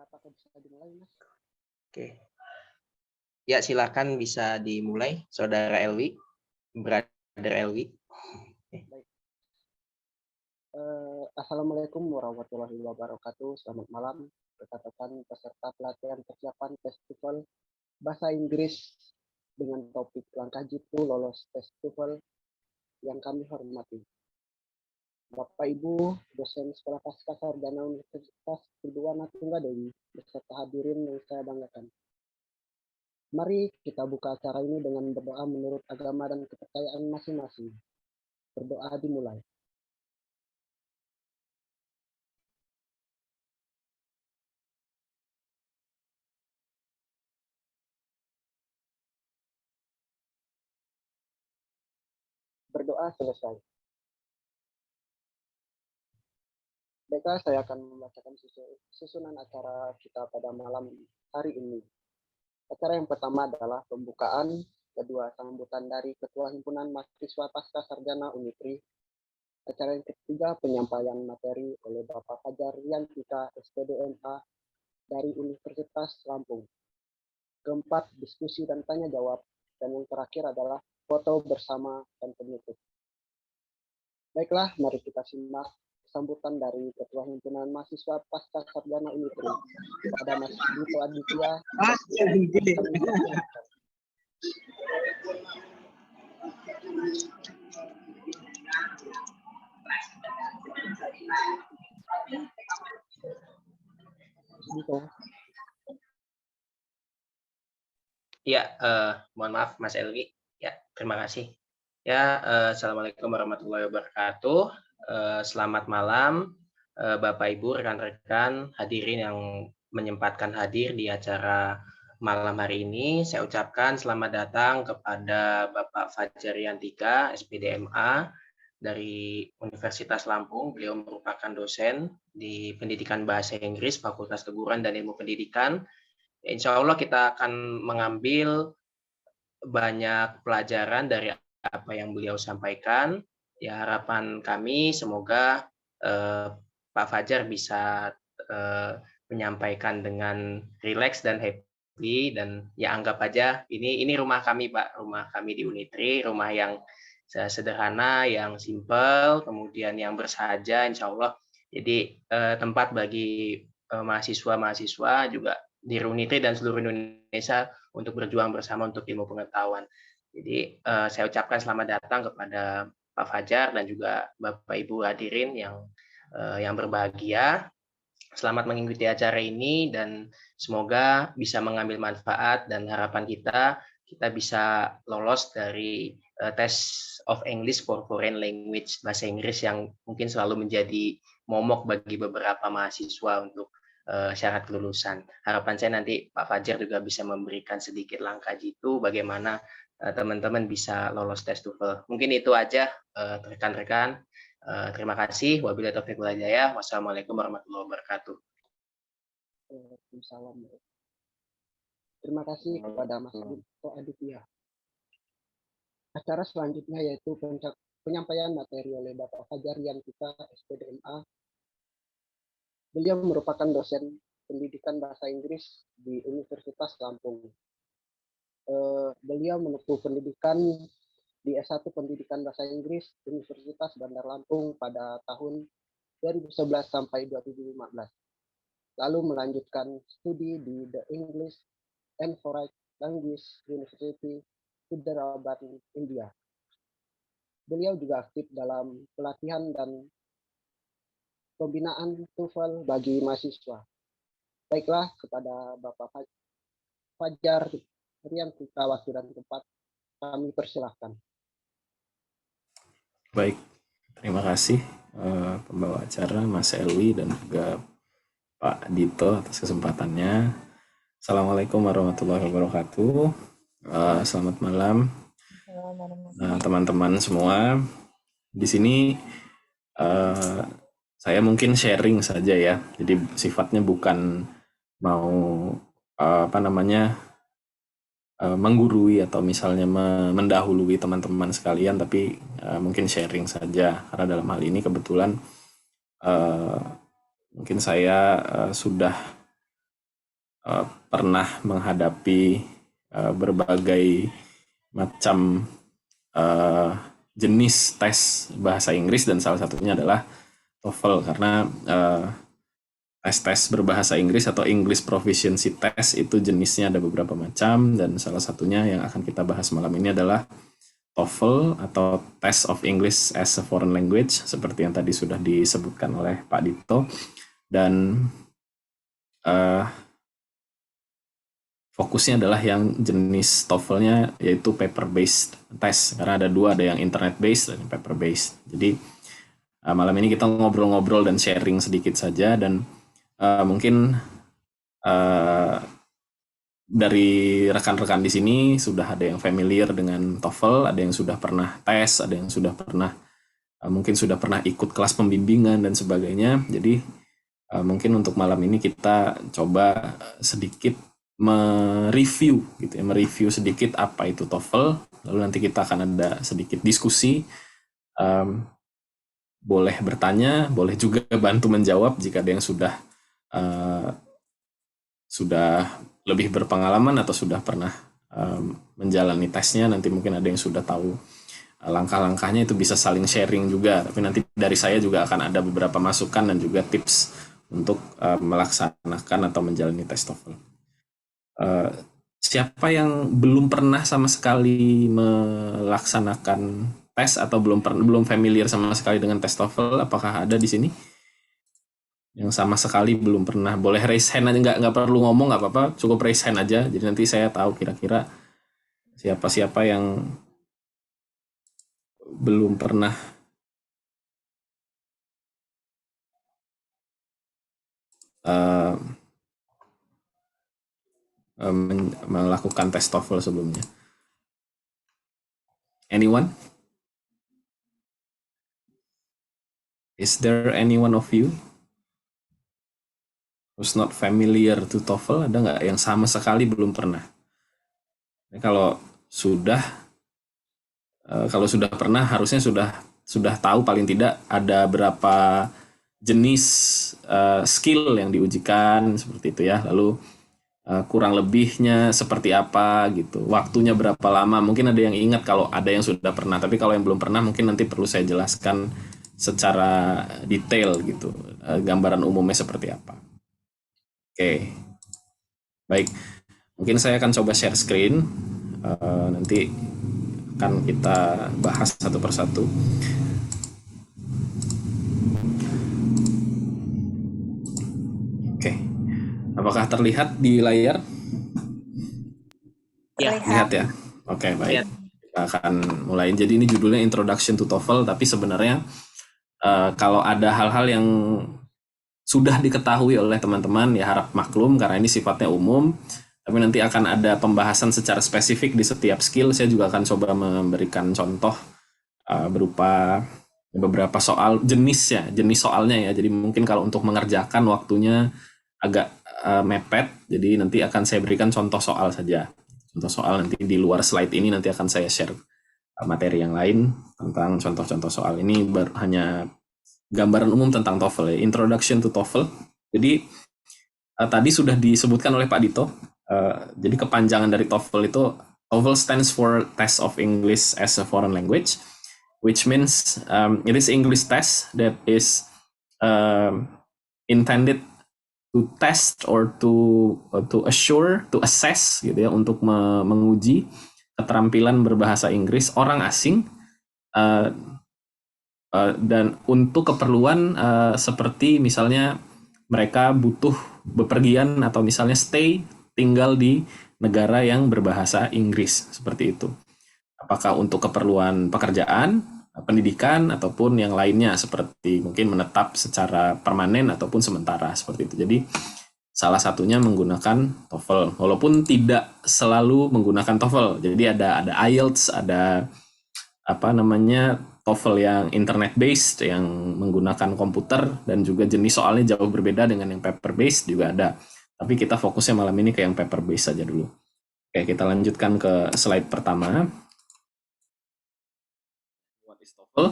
Apakah bisa dimulai, Mas? Oke. Ya, silakan bisa dimulai, Saudara Elwi, Brother Elwi. Baik. Assalamualaikum warahmatullahi wabarakatuh. Selamat malam rekan-rekan peserta pelatihan persiapan festival bahasa Inggris dengan topik langkah jitu lolos festival yang kami hormati. Bapak Ibu dosen Sekolah Pasca Sarjana Universitas Kedua Tunggadewi beserta hadirin yang saya banggakan. Mari kita buka acara ini dengan berdoa menurut agama dan kepercayaan masing-masing. Berdoa dimulai. Berdoa selesai. Baiklah, saya akan membacakan susunan acara kita pada malam hari ini. Acara yang pertama adalah pembukaan, kedua sambutan dari Ketua Himpunan Mahasiswa Pasca Sarjana Unipri. Acara yang ketiga penyampaian materi oleh Bapak Fajar Riantika, SPDMA dari Universitas Lampung. Keempat, diskusi dan tanya jawab. Dan yang terakhir adalah foto bersama dan penutup. Baiklah, mari kita simak sambutan dari Ketua Himpunan Mahasiswa Pasca Sarjana Unipri kepada Mas Dito Aditya. Ya, mohon maaf Mas Elwi. Ya, terima kasih. Ya, Assalamualaikum warahmatullahi wabarakatuh. Selamat malam Bapak Ibu, rekan-rekan hadirin yang menyempatkan hadir di acara malam hari ini. Saya ucapkan selamat datang kepada Bapak Fajar Riantika, SPDMA dari Universitas Lampung. Beliau merupakan dosen di Pendidikan Bahasa Inggris, Fakultas Keguruan dan Ilmu Pendidikan. Insya Allah kita akan mengambil banyak pelajaran dari apa yang beliau sampaikan. Ya, harapan kami semoga Pak Fajar bisa menyampaikan dengan rileks dan happy, dan ya anggap aja ini rumah kami Pak, rumah kami di Unitri, rumah yang sederhana, yang simple, kemudian yang bersahaja insya Allah. Jadi tempat bagi mahasiswa-mahasiswa juga di Unitri dan seluruh Indonesia untuk berjuang bersama untuk ilmu pengetahuan. Jadi saya ucapkan selamat datang kepada Pak Fajar dan juga Bapak Ibu hadirin yang berbahagia. Selamat mengikuti acara ini dan semoga bisa mengambil manfaat, dan harapan kita bisa lolos dari Test of English for Foreign Language, bahasa Inggris yang mungkin selalu menjadi momok bagi beberapa mahasiswa untuk syarat kelulusan. Harapan saya nanti Pak Fajar juga bisa memberikan sedikit langkah jitu bagaimana teman-teman bisa lolos tes TOEFL. Mungkin itu aja rekan-rekan. Terima kasih. Wabillahi taufiq wal hidayah. Wassalamualaikum warahmatullahi wabarakatuh. Waalaikumsalam. Terima kasih kepada Mas Dito Aditya. Acara selanjutnya yaitu penyampaian materi oleh Bapak Fajar Riantika, SPDMA. Beliau merupakan dosen pendidikan bahasa Inggris di Universitas Lampung. Beliau menempuh pendidikan di S1 Pendidikan Bahasa Inggris Universitas Bandar Lampung pada tahun 2011 sampai 2015. Lalu melanjutkan studi di The English and Foreign Language University, Hyderabad, India. Beliau juga aktif dalam pelatihan dan pembinaan TOEFL bagi mahasiswa. Baiklah, kepada Bapak Fajar Riantika, waktu dan tempat kami persilahkan. Baik, terima kasih pembawa acara Mas Elwi dan juga Pak Dito atas kesempatannya. Assalamualaikum warahmatullahi wabarakatuh. Selamat malam teman-teman semua. Di sini saya mungkin sharing saja ya. Jadi sifatnya bukan mau menggurui atau misalnya mendahului teman-teman sekalian, tapi mungkin sharing saja karena dalam hal ini kebetulan mungkin saya sudah pernah menghadapi berbagai macam jenis tes bahasa Inggris dan salah satunya adalah TOEFL karena tes-tes berbahasa Inggris atau English Proficiency Test itu jenisnya ada beberapa macam dan salah satunya yang akan kita bahas malam ini adalah TOEFL atau Test of English as a Foreign Language seperti yang tadi sudah disebutkan oleh Pak Dito dan fokusnya adalah yang jenis TOEFL-nya yaitu paper-based test karena ada dua, ada yang internet-based dan paper-based. Jadi malam ini kita ngobrol-ngobrol dan sharing sedikit saja dan mungkin dari rekan-rekan di sini sudah ada yang familiar dengan TOEFL, ada yang sudah pernah tes, ada yang sudah pernah mungkin sudah pernah ikut kelas pembimbingan dan sebagainya. Jadi mungkin untuk malam ini kita coba sedikit mereview gitu ya, mereview sedikit apa itu TOEFL, lalu nanti kita akan ada sedikit diskusi. Boleh bertanya, boleh juga bantu menjawab jika ada yang sudah lebih berpengalaman atau sudah pernah menjalani tesnya. Nanti mungkin ada yang sudah tahu langkah-langkahnya, itu bisa saling sharing juga. Tapi nanti dari saya juga akan ada beberapa masukan dan juga tips untuk melaksanakan atau menjalani tes TOEFL. Siapa yang belum pernah sama sekali melaksanakan tes atau belum familiar sama sekali dengan tes TOEFL? Apakah ada di sini yang sama sekali belum pernah? Boleh raise hand aja, nggak perlu ngomong, nggak apa-apa, cukup raise hand aja. Jadi nanti saya tahu kira-kira siapa-siapa yang belum pernah melakukan tes TOEFL sebelumnya. Anyone? Is there any one of you who's not familiar to TOEFL? Ada nggak yang sama sekali belum pernah? Kalau sudah pernah, harusnya sudah tahu paling tidak ada berapa jenis skill yang diujikan seperti itu ya. Lalu kurang lebihnya seperti apa gitu, waktunya berapa lama. Mungkin ada yang ingat kalau ada yang sudah pernah, tapi kalau yang belum pernah mungkin nanti perlu saya jelaskan secara detail gitu, gambaran umumnya seperti apa. Oke. Baik, mungkin saya akan coba share screen, nanti akan kita bahas satu persatu. Oke, apakah terlihat di layar? Ya. Lihat ya. Oke, baik. Lihat. Kita akan mulai. Jadi ini judulnya Introduction to TOEFL, tapi sebenarnya kalau ada hal-hal yang sudah diketahui oleh teman-teman ya harap maklum karena ini sifatnya umum. Tapi nanti akan ada pembahasan secara spesifik di setiap skill. Saya juga akan coba memberikan contoh berupa beberapa soal jenis soalnya ya. Jadi mungkin kalau untuk mengerjakan waktunya agak mepet. Jadi nanti akan saya berikan contoh soal saja. Contoh soal nanti di luar slide ini nanti akan saya share materi yang lain tentang contoh-contoh soal. Ini hanya gambaran umum tentang TOEFL ya. Introduction to TOEFL. Jadi tadi sudah disebutkan oleh Pak Dito. Jadi kepanjangan dari TOEFL itu, TOEFL stands for Test of English as a Foreign Language, which means it is English test that is intended to test or to assess gitu ya, untuk menguji keterampilan berbahasa Inggris orang asing dan untuk keperluan seperti misalnya mereka butuh bepergian atau misalnya tinggal di negara yang berbahasa Inggris seperti itu. Apakah untuk keperluan pekerjaan, pendidikan ataupun yang lainnya seperti mungkin menetap secara permanen ataupun sementara seperti itu. Jadi salah satunya menggunakan TOEFL walaupun tidak selalu menggunakan TOEFL. Jadi ada IELTS, ada TOEFL yang internet based yang menggunakan komputer dan juga jenis soalnya jauh berbeda dengan yang paper based juga ada. Tapi kita fokusnya malam ini ke yang paper based saja dulu. Oke, kita lanjutkan ke slide pertama. What is TOEFL?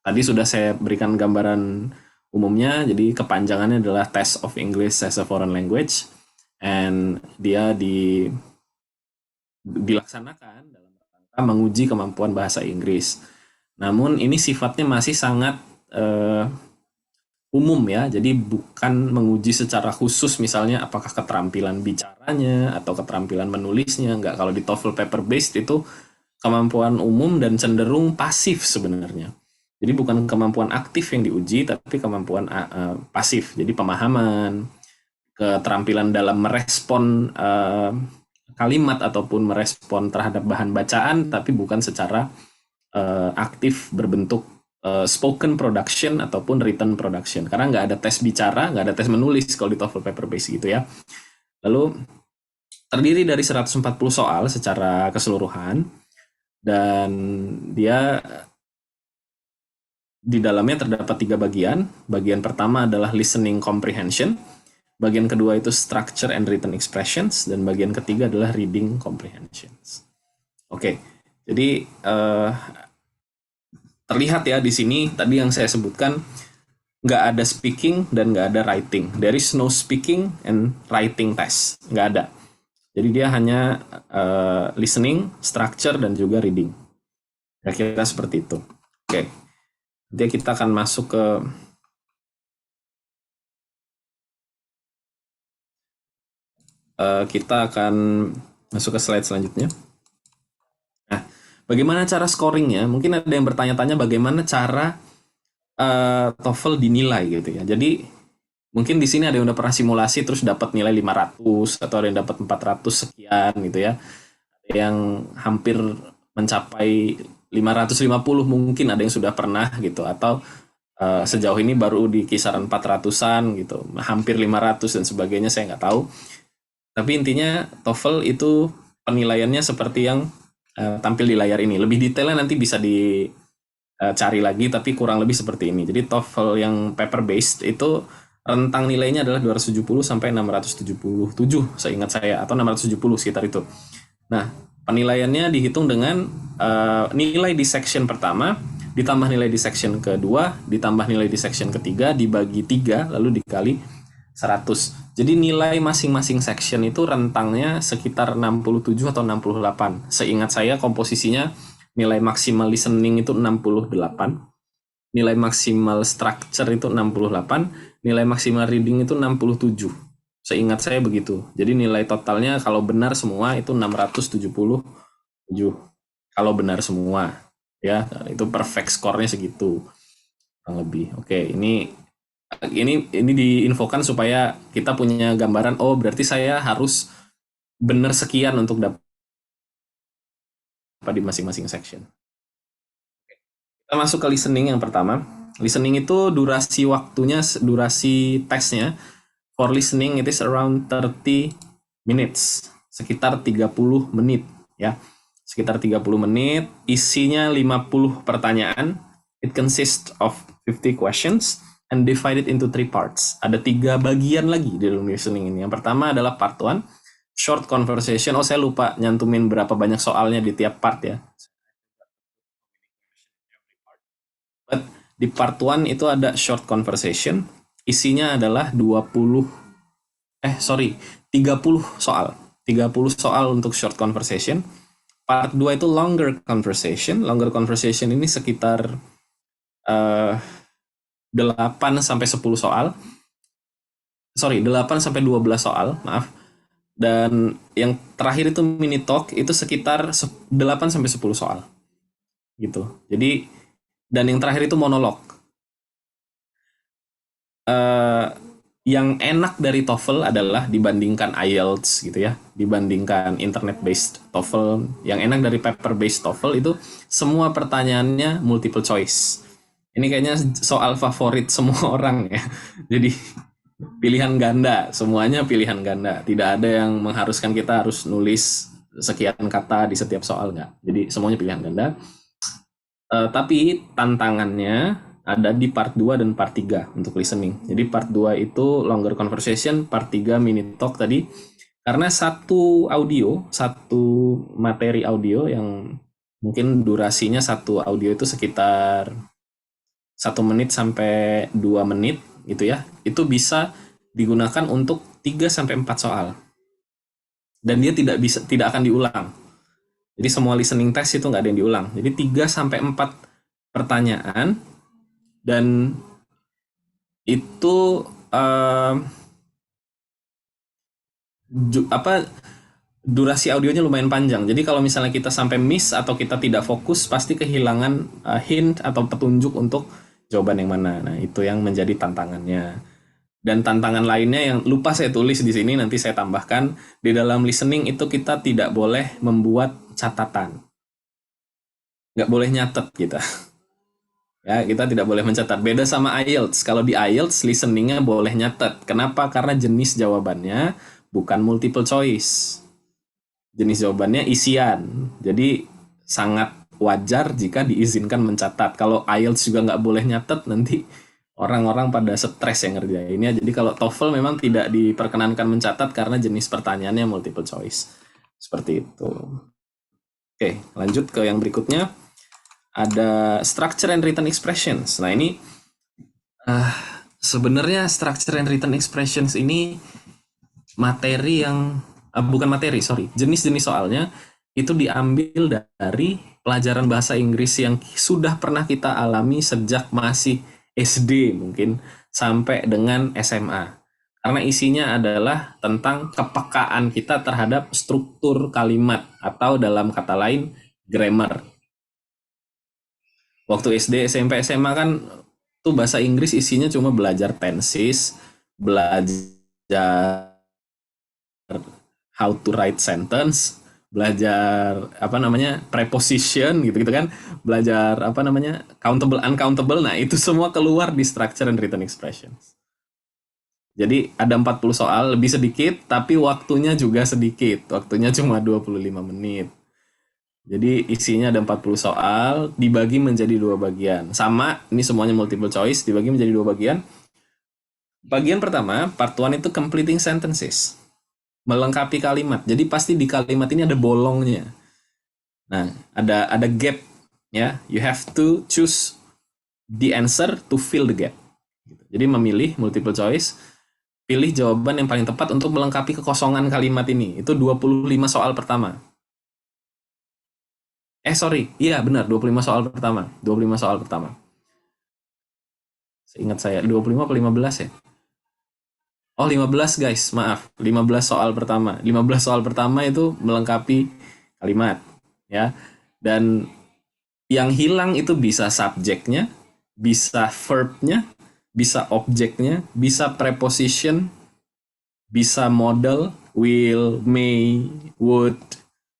Tadi sudah saya berikan gambaran umumnya, jadi kepanjangannya adalah Test of English as a Foreign Language, and dia dilaksanakan dalam rangka menguji kemampuan bahasa Inggris. Namun ini sifatnya masih sangat umum ya, jadi bukan menguji secara khusus misalnya apakah keterampilan bicaranya atau keterampilan menulisnya, enggak. Kalau di TOEFL paper based itu kemampuan umum dan cenderung pasif sebenarnya. Jadi bukan kemampuan aktif yang diuji, tapi kemampuan pasif. Jadi pemahaman, keterampilan dalam merespon kalimat ataupun merespon terhadap bahan bacaan, tapi bukan secara aktif berbentuk spoken production ataupun written production. Karena nggak ada tes bicara, nggak ada tes menulis kalau di TOEFL paper base gitu ya. Lalu terdiri dari 140 soal secara keseluruhan, dan dia di dalamnya terdapat 3 bagian. Bagian pertama adalah listening comprehension, bagian kedua itu structure and written expressions, dan bagian ketiga adalah reading comprehensions. Oke, jadi terlihat ya di sini tadi yang saya sebutkan, nggak ada speaking dan nggak ada writing. There is no speaking and writing test, nggak ada. Jadi dia hanya listening, structure, dan juga reading. Kira-kira seperti itu. Oke, nanti kita akan masuk ke slide selanjutnya. Nah, bagaimana cara scoringnya? Mungkin ada yang bertanya-tanya bagaimana cara TOEFL dinilai gitu ya. Jadi mungkin di sini ada yang udah pernah simulasi terus dapat nilai 500 atau ada yang dapat 400 sekian gitu ya. Ada yang hampir mencapai 550 mungkin ada yang sudah pernah gitu, atau sejauh ini baru di kisaran 400-an gitu, hampir 500 dan sebagainya, saya nggak tahu. Tapi intinya TOEFL itu penilaiannya seperti yang tampil di layar ini. Lebih detailnya nanti bisa dicari lagi, tapi kurang lebih seperti ini. Jadi TOEFL yang paper based itu rentang nilainya adalah 270 sampai 677 seingat saya, atau 670 sekitar itu. Nah, penilaiannya dihitung dengan nilai di section pertama ditambah nilai di section kedua ditambah nilai di section ketiga dibagi 3 lalu dikali 100. Jadi nilai masing-masing section itu rentangnya sekitar 67 atau 68. Seingat saya komposisinya nilai maksimal listening itu 68, nilai maksimal structure itu 68, nilai maksimal reading itu 67. Seingat saya begitu. Jadi nilai totalnya kalau benar semua itu 677. Kalau benar semua, ya itu perfect score-nya segitu kurang lebih. Oke, ini diinfokan supaya kita punya gambaran. Oh, berarti saya harus benar sekian untuk dapat di masing-masing section. Kita masuk ke listening yang pertama. Listening itu durasi tesnya. For listening it is around 30 minutes, sekitar 30 menit ya. Sekitar 30 menit, isinya 50 pertanyaan. It consists of 50 questions and divided into 3 parts. Ada 3 bagian lagi di dalam listening ini. Yang pertama adalah part 1, short conversation. Oh, saya lupa nyantumin berapa banyak soalnya di tiap part ya. But di part 1 itu ada short conversation. Isinya adalah 30 soal. 30 soal untuk short conversation. Part 2 itu longer conversation. Longer conversation ini sekitar 8 sampai 10 soal. 8 sampai 12 soal, maaf. Dan yang terakhir itu mini talk itu sekitar 8 sampai 10 soal. Gitu. Jadi dan yang terakhir itu monolog. Yang enak dari TOEFL adalah dibandingkan IELTS gitu ya, dibandingkan internet based TOEFL, yang enak dari paper based TOEFL itu semua pertanyaannya multiple choice. Ini kayaknya soal favorit semua orang ya. Jadi pilihan ganda, semuanya pilihan ganda. Tidak ada yang mengharuskan kita harus nulis sekian kata di setiap soal, nggak. Jadi semuanya pilihan ganda. Tapi tantangannya ada di part 2 dan part 3 untuk listening. Jadi part 2 itu longer conversation, part 3 mini talk tadi. Karena satu materi audio yang mungkin durasinya satu audio itu sekitar 1 menit sampai 2 menit gitu ya, itu bisa digunakan untuk 3 sampai 4 soal. Dan dia tidak akan diulang. Jadi semua listening test itu nggak ada yang diulang. Jadi 3 sampai 4 pertanyaan, dan itu durasi audionya lumayan panjang. Jadi kalau misalnya kita sampai miss atau kita tidak fokus, pasti kehilangan hint atau petunjuk untuk jawaban yang mana. Nah, itu yang menjadi tantangannya. Dan tantangan lainnya yang lupa saya tulis di sini, nanti saya tambahkan, di dalam listening itu kita tidak boleh membuat catatan. Nggak boleh nyatet kita. Ya, kita tidak boleh mencatat. Beda sama IELTS. Kalau di IELTS, listeningnya boleh nyatet. Kenapa? Karena jenis jawabannya bukan multiple choice. Jenis jawabannya isian. Jadi sangat wajar jika diizinkan mencatat. Kalau IELTS juga nggak boleh nyatet, nanti orang-orang pada stres yang ngerjainnya. Jadi kalau TOEFL memang tidak diperkenankan mencatat karena jenis pertanyaannya multiple choice. Seperti itu. Oke, lanjut ke yang berikutnya. Ada structure and written expressions. Nah, ini sebenarnya structure and written expressions ini materi yang jenis-jenis soalnya itu diambil dari pelajaran bahasa Inggris yang sudah pernah kita alami sejak masih SD mungkin sampai dengan SMA. Karena isinya adalah tentang kepekaan kita terhadap struktur kalimat atau dalam kata lain grammar. Waktu SD, SMP, SMA kan tuh bahasa Inggris isinya cuma belajar tenses, belajar how to write sentence, belajar preposition gitu kan, belajar countable uncountable. Nah, itu semua keluar di structure and written expressions. Jadi ada 40 soal, lebih sedikit, tapi waktunya juga sedikit. Waktunya cuma 25 menit. Jadi isinya ada 40 soal, dibagi menjadi 2 bagian. Sama, ini semuanya multiple choice, dibagi menjadi 2 bagian. Bagian pertama, part 1 itu completing sentences. Melengkapi kalimat. Jadi pasti di kalimat ini ada bolongnya. Nah, ada gap ya. You have to choose the answer to fill the gap. Jadi memilih multiple choice, pilih jawaban yang paling tepat untuk melengkapi kekosongan kalimat ini. Itu 25 soal pertama. Iya benar, 25 soal pertama. 25 soal pertama. Seingat saya, 25 atau 15 ya? Oh, 15 guys, maaf. 15 soal pertama. 15 soal pertama itu melengkapi kalimat. Ya. Dan yang hilang itu bisa subjeknya, bisa verbnya, bisa objeknya, bisa preposition, bisa modal, will, may, would,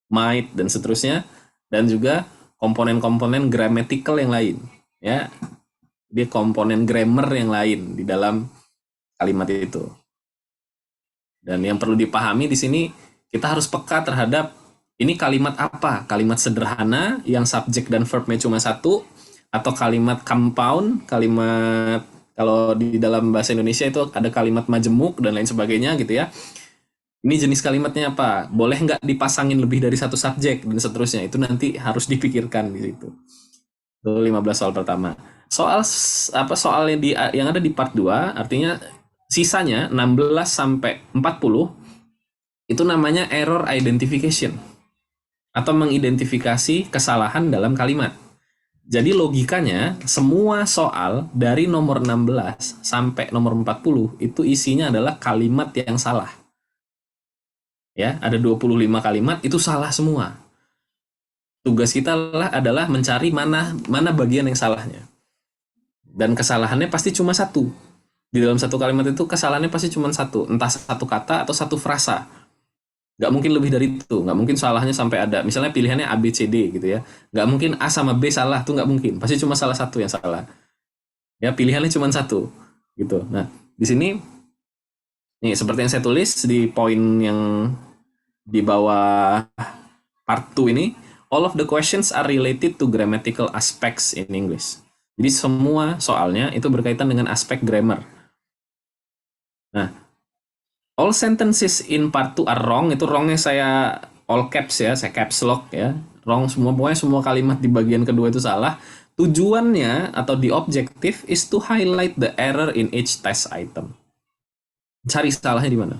might, dan seterusnya. Dan juga komponen-komponen grammatical yang lain. Ya. Dia komponen grammar yang lain di dalam kalimat itu. Dan yang perlu dipahami di sini, kita harus peka terhadap ini kalimat apa? Kalimat sederhana yang subjek dan verbnya cuma satu, atau kalimat compound, kalimat kalau di dalam bahasa Indonesia itu ada kalimat majemuk dan lain sebagainya gitu ya. Ini jenis kalimatnya apa? Boleh nggak dipasangin lebih dari satu subjek dan seterusnya. Itu nanti harus dipikirkan di situ. Itu 15 soal pertama. Soal yang ada di part 2, artinya sisanya 16 sampai 40 itu namanya error identification atau mengidentifikasi kesalahan dalam kalimat. Jadi logikanya semua soal dari nomor 16 sampai nomor 40 itu isinya adalah kalimat yang salah. Ya, ada 25 kalimat itu salah semua. Tugas kita adalah mencari mana bagian yang salahnya. Dan kesalahannya pasti cuma satu. Di dalam satu kalimat itu kesalahannya pasti cuma satu. Entah satu kata atau satu frasa. Nggak mungkin lebih dari itu. Nggak mungkin salahnya sampai ada. Misalnya pilihannya A, B, C, D gitu ya. Nggak mungkin A sama B salah. Itu nggak mungkin. Pasti cuma salah satu yang salah. Ya, pilihannya cuma satu. Gitu. Nah, di sini nih seperti yang saya tulis di poin yang di bawah part 2 ini, all of the questions are related to grammatical aspects in English. Jadi semua soalnya itu berkaitan dengan aspek grammar. Nah, All sentences in part 2 are wrong. Itu wrongnya saya all caps ya, saya caps lock ya. Wrong semua, pokoknya semua kalimat di bagian kedua itu salah. Tujuannya atau the objective is to highlight the error in each test item. Cari salahnya di mana?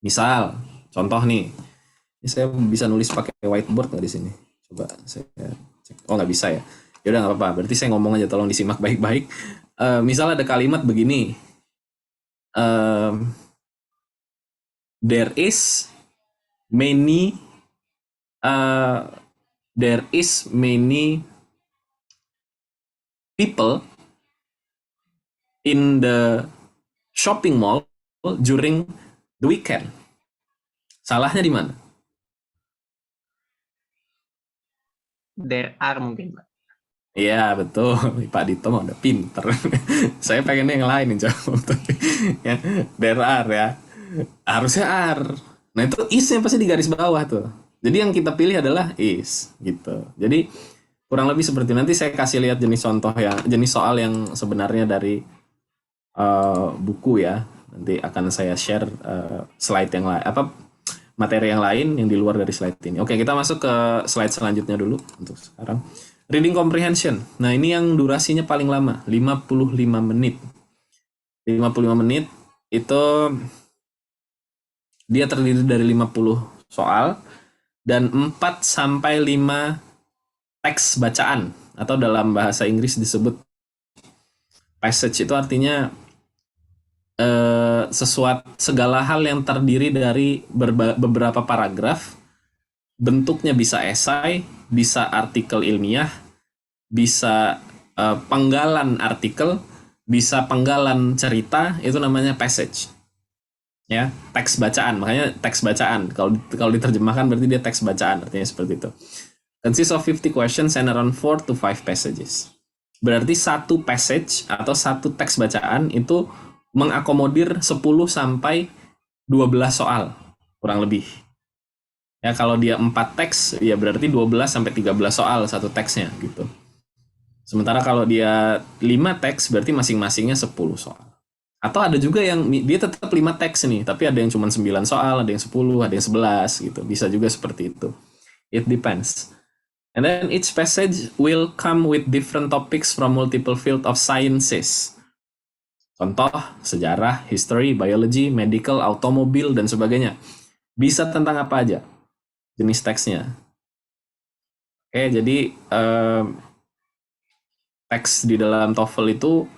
Misal, contoh nih, ini saya bisa nulis pakai whiteboard nggak di sini? Coba saya cek. Oh nggak bisa ya? Ya udah nggak apa-apa. Berarti saya ngomong aja, tolong disimak baik-baik. Misal ada kalimat begini. There is many people in the shopping mall during the weekend. Salahnya di mana? There are mungkin, Pak. Iya betul, Pak Dito mah udah pinter. Saya pengennya yang lain yang jawab tapi ya there are ya. Harusnya are. Nah itu is-nya pasti di garis bawah tuh. Jadi yang kita pilih adalah is gitu. Jadi kurang lebih seperti nanti saya kasih lihat jenis contoh yang jenis soal yang sebenarnya dari buku ya. Nanti akan saya share slide yang lain materi yang lain yang di luar dari slide ini. Oke, kita masuk ke slide selanjutnya dulu untuk sekarang. Reading comprehension. Nah, ini yang durasinya paling lama, 55 menit. 55 menit itu dia terdiri dari 50 soal dan 4 sampai 5 teks bacaan atau dalam bahasa Inggris disebut passage. Itu artinya segala hal yang terdiri dari beberapa paragraf, bentuknya bisa esai, bisa artikel ilmiah, bisa penggalan artikel, bisa penggalan cerita, itu namanya passage. Ya, teks bacaan, makanya teks bacaan. Kalau diterjemahkan berarti dia teks bacaan, artinya seperti itu. Consists of 50 questions and around 4 to 5 passages. Berarti satu passage atau satu teks bacaan itu mengakomodir 10 sampai 12 soal, kurang lebih. Ya, kalau dia 4 teks, ya berarti 12 sampai 13 soal satu teksnya gitu. Sementara kalau dia 5 teks, berarti masing-masingnya 10 soal. Atau ada juga yang dia tetap 5 teks nih, tapi ada yang cuma 9 soal, ada yang 10, ada yang 11 gitu. Bisa juga seperti itu. It depends. And then each passage will come with different topics from multiple field of sciences. Contoh, sejarah, history, biology, medical, automobil, dan sebagainya. Bisa tentang apa aja jenis teksnya. Oke, jadi teks di dalam TOEFL itu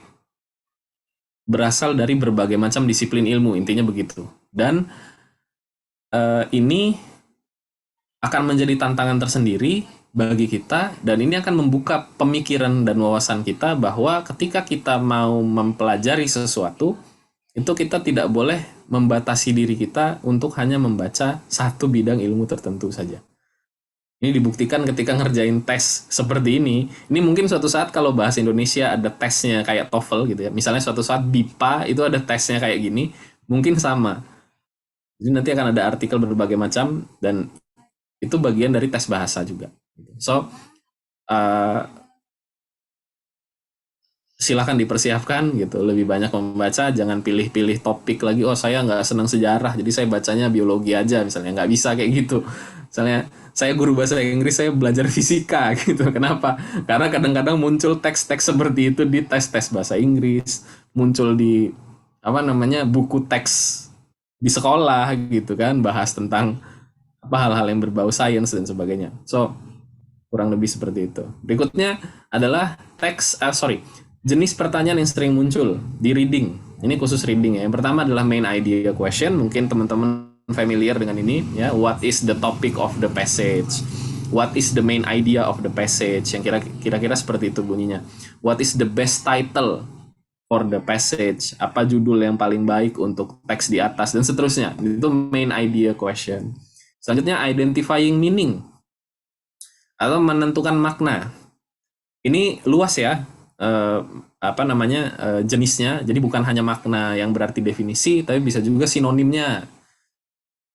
berasal dari berbagai macam disiplin ilmu, intinya begitu. Dan ini akan menjadi tantangan tersendiri bagi kita, dan ini akan membuka pemikiran dan wawasan kita bahwa ketika kita mau mempelajari sesuatu, itu kita tidak boleh membatasi diri kita untuk hanya membaca satu bidang ilmu tertentu saja. Ini dibuktikan ketika ngerjain tes seperti ini. Ini mungkin suatu saat kalau bahasa Indonesia ada tesnya kayak TOEFL gitu ya. Misalnya suatu saat BIPA itu ada tesnya kayak gini, mungkin sama. Jadi nanti akan ada artikel berbagai macam dan itu bagian dari tes bahasa juga. So, silakan dipersiapkan gitu, lebih banyak membaca, jangan pilih-pilih topik lagi. Oh, saya nggak senang sejarah, jadi saya bacanya biologi aja misalnya. Nggak bisa kayak gitu. Misalnya saya guru bahasa Inggris, saya belajar fisika gitu. Kenapa? Karena kadang-kadang muncul teks-teks seperti itu di tes-tes bahasa Inggris, muncul di buku teks di sekolah gitu kan, bahas tentang hal-hal yang berbau sains dan sebagainya. So, kurang lebih seperti itu. Berikutnya adalah jenis pertanyaan yang sering muncul di reading. Ini khusus reading ya. Yang pertama adalah main idea question. Mungkin teman-teman familiar dengan ini ya. What is the topic of the passage? What is the main idea of the passage? Yang kira-kira seperti itu bunyinya. What is the best title for the passage? Apa judul yang paling baik untuk teks di atas dan seterusnya. Itu main idea question. Selanjutnya identifying meaning atau menentukan makna. Ini luas ya. Jenisnya. Jadi bukan hanya makna yang berarti definisi, tapi bisa juga sinonimnya.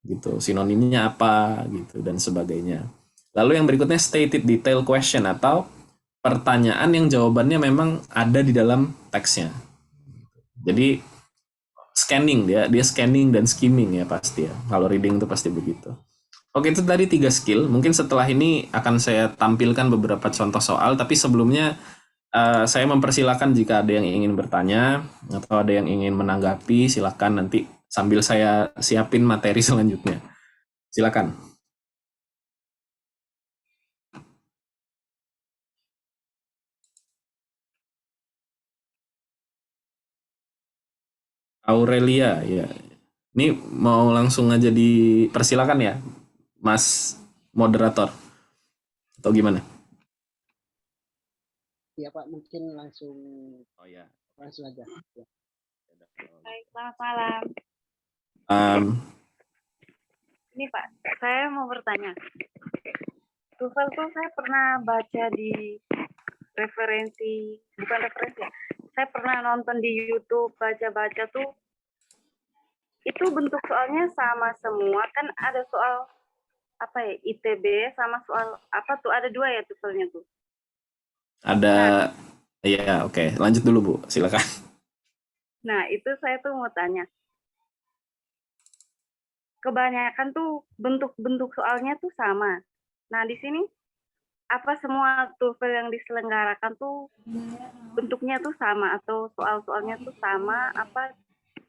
Gitu. Sinonimnya apa gitu dan sebagainya. Lalu yang berikutnya stated detail question atau pertanyaan yang jawabannya memang ada di dalam teksnya. Jadi scanning, dia scanning dan skimming ya pasti ya. Kalau reading itu pasti begitu. Oke, itu tadi 3 skill. Mungkin setelah ini akan saya tampilkan beberapa contoh soal, tapi sebelumnya saya mempersilakan jika ada yang ingin bertanya atau ada yang ingin menanggapi, silakan nanti sambil saya siapin materi selanjutnya. Silakan. Aurelia, ya. Ini mau langsung aja dipersilakan ya, Mas moderator. Atau gimana? Iya Pak, mungkin langsung Oh ya. aja. Ya. Baik, selamat malam. Ini Pak, saya mau bertanya. TOEFL tuh saya pernah baca di bukan referensi ya. Saya pernah nonton di YouTube, baca-baca tuh, itu bentuk soalnya sama semua, kan ada soal apa ya, ITB sama soal apa tuh, ada 2 ya TOEFL-nya tuh. Ada, ya oke. Lanjut dulu Bu, silakan. Nah, itu saya tuh mau tanya. Kebanyakan tuh bentuk-bentuk soalnya tuh sama. Nah, di sini apa semua TOEFL yang diselenggarakan tuh bentuknya tuh sama atau soal-soalnya tuh sama, apa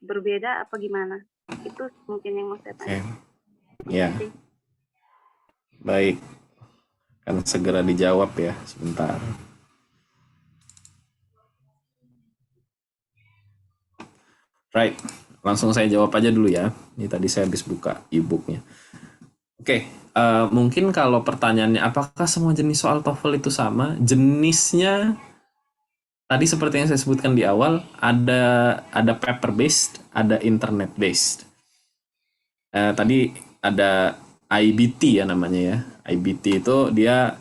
berbeda apa gimana? Itu mungkin yang mau saya tanya. Ya. Baik. Akan segera dijawab ya, sebentar. Right. Langsung saya jawab aja dulu ya. Ini tadi saya habis buka e-booknya. Oke, mungkin kalau pertanyaannya apakah semua jenis soal TOEFL itu sama? Jenisnya tadi seperti yang saya sebutkan di awal, ada paper based, ada internet based. Tadi ada IBT ya namanya ya. IBT itu dia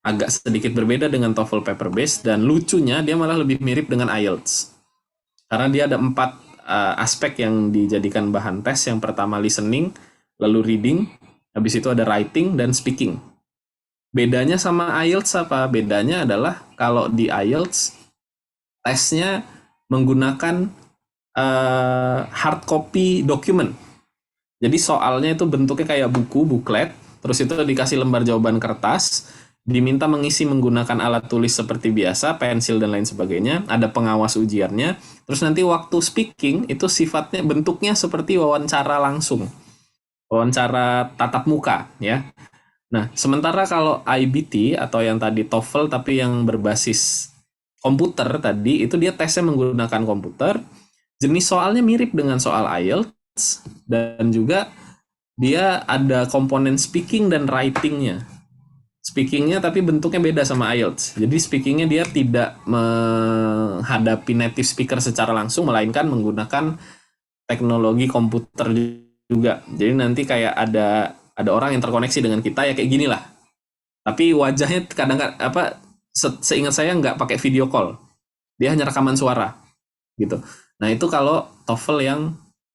agak sedikit berbeda dengan TOEFL paper based, dan lucunya dia malah lebih mirip dengan IELTS. Karena dia ada 4 aspek yang dijadikan bahan tes. Yang pertama listening, lalu reading, habis itu ada writing dan speaking. Bedanya sama IELTS apa? Bedanya adalah kalau di IELTS tesnya menggunakan hard copy document. Jadi soalnya itu bentuknya kayak buku, booklet, terus itu dikasih lembar jawaban kertas, diminta mengisi menggunakan alat tulis seperti biasa, pensil dan lain sebagainya, ada pengawas ujiannya, terus nanti waktu speaking itu sifatnya bentuknya seperti wawancara langsung, wawancara tatap muka ya. Nah, sementara kalau IBT atau yang tadi TOEFL tapi yang berbasis komputer tadi, itu dia tesnya menggunakan komputer, jenis soalnya mirip dengan soal IELTS, dan juga dia ada komponen speaking dan writing-nya. Speakingnya tapi bentuknya beda sama IELTS. Jadi speakingnya dia tidak menghadapi native speaker secara langsung, melainkan menggunakan teknologi komputer juga. Jadi nanti kayak ada orang yang terkoneksi dengan kita ya kayak gini lah. Tapi wajahnya kadang-kadang seingat saya nggak pakai video call. Dia hanya rekaman suara gitu. Nah itu kalau TOEFL yang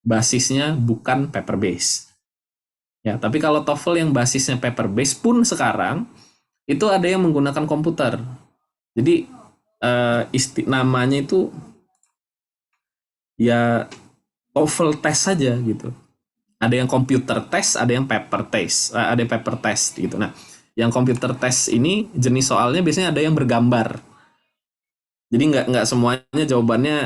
basisnya bukan paper base. Ya, tapi kalau TOEFL yang basisnya paper base pun sekarang itu ada yang menggunakan komputer. Jadi namanya itu ya TOEFL test saja gitu. Ada yang computer test, ada yang paper test, ada yang paper test gitu. Nah, yang computer test ini jenis soalnya biasanya ada yang bergambar. Jadi nggak semuanya jawabannya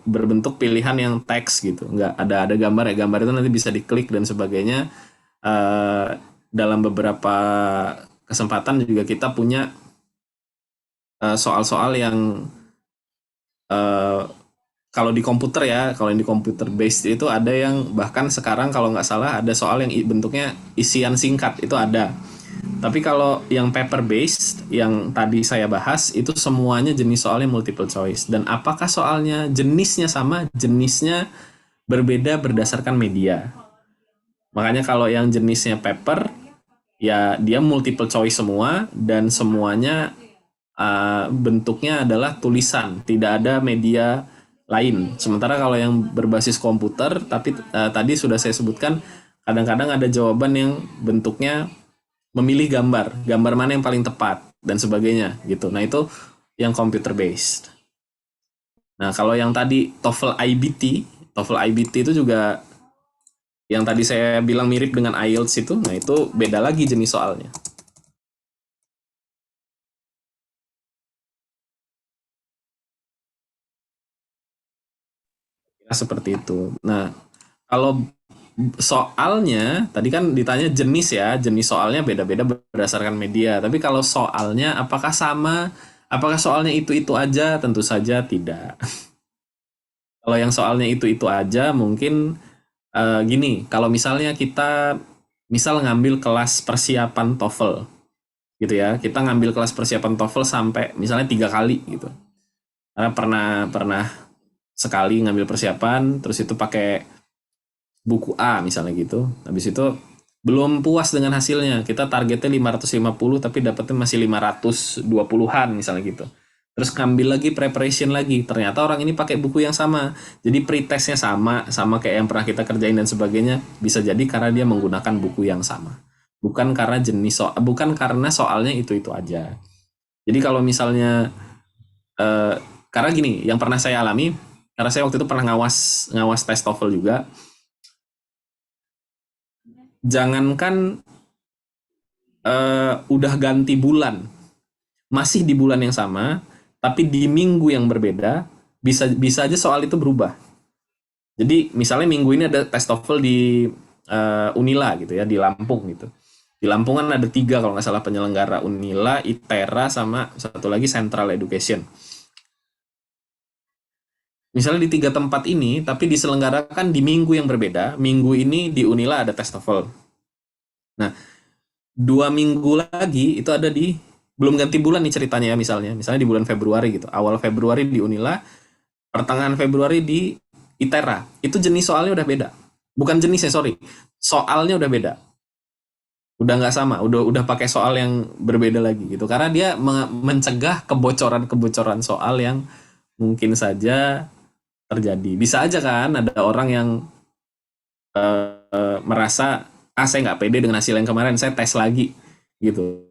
berbentuk pilihan yang teks gitu. Nggak ada gambar ya. Gambar itu nanti bisa diklik dan sebagainya. Dalam beberapa kesempatan juga kita punya soal-soal yang kalau di komputer ya, kalau yang di komputer based itu ada yang bahkan sekarang kalau nggak salah ada soal yang bentuknya isian singkat, itu ada. Tapi kalau yang paper based yang tadi saya bahas itu semuanya jenis soalnya multiple choice. Dan apakah soalnya jenisnya sama? Jenisnya berbeda berdasarkan media. Makanya kalau yang jenisnya paper ya dia multiple choice semua dan semuanya bentuknya adalah tulisan, tidak ada media lain. Sementara kalau yang berbasis komputer, tapi tadi sudah saya sebutkan, kadang-kadang ada jawaban yang bentuknya memilih gambar mana yang paling tepat dan sebagainya gitu. Nah itu yang computer based. Nah kalau yang tadi TOEFL IBT TOEFL IBT itu juga yang tadi saya bilang mirip dengan IELTS itu, nah itu beda lagi jenis soalnya. Nah, seperti itu. Nah, kalau soalnya, tadi kan ditanya jenis ya, jenis soalnya beda-beda berdasarkan media. Tapi kalau soalnya apakah sama? Apakah soalnya itu-itu aja? Tentu saja tidak. Kalau yang soalnya itu-itu aja, mungkin gini, kalau misalnya kita misal ngambil kelas persiapan TOEFL, gitu ya, kita ngambil kelas persiapan TOEFL sampai misalnya 3 kali gitu. Karena pernah sekali ngambil persiapan, terus itu pakai buku A misalnya gitu. Habis itu belum puas dengan hasilnya. Kita targetnya 550 tapi dapetnya masih 520-an misalnya gitu. Terus ngambil lagi preparation lagi. Ternyata orang ini pakai buku yang sama. Jadi pretestnya sama kayak yang pernah kita kerjain dan sebagainya. Bisa jadi karena dia menggunakan buku yang sama. Bukan karena bukan karena soalnya itu aja. Jadi kalau misalnya karena gini, yang pernah saya alami, karena saya waktu itu pernah ngawas tes TOEFL juga. Jangankan udah ganti bulan, masih di bulan yang sama, tapi di minggu yang berbeda, bisa aja soal itu berubah. Jadi misalnya minggu ini ada tes TOEFL di Unila gitu ya, di Lampung gitu. Di Lampung kan ada 3 kalau nggak salah penyelenggara, Unila, ITERA, sama satu lagi Central Education. Misalnya di 3 tempat ini, tapi diselenggarakan di minggu yang berbeda. Minggu ini di Unila ada tes TOEFL. Nah, 2 minggu lagi itu ada di, belum ganti bulan nih ceritanya ya, misalnya di bulan Februari gitu, awal Februari di Unila, pertengahan Februari di ITERA, itu jenis soalnya udah beda, bukan jenisnya, sorry, soalnya udah beda, udah nggak sama, udah pakai soal yang berbeda lagi gitu, karena dia mencegah kebocoran soal yang mungkin saja terjadi. Bisa aja kan ada orang yang merasa saya nggak pede dengan hasil yang kemarin, saya tes lagi gitu.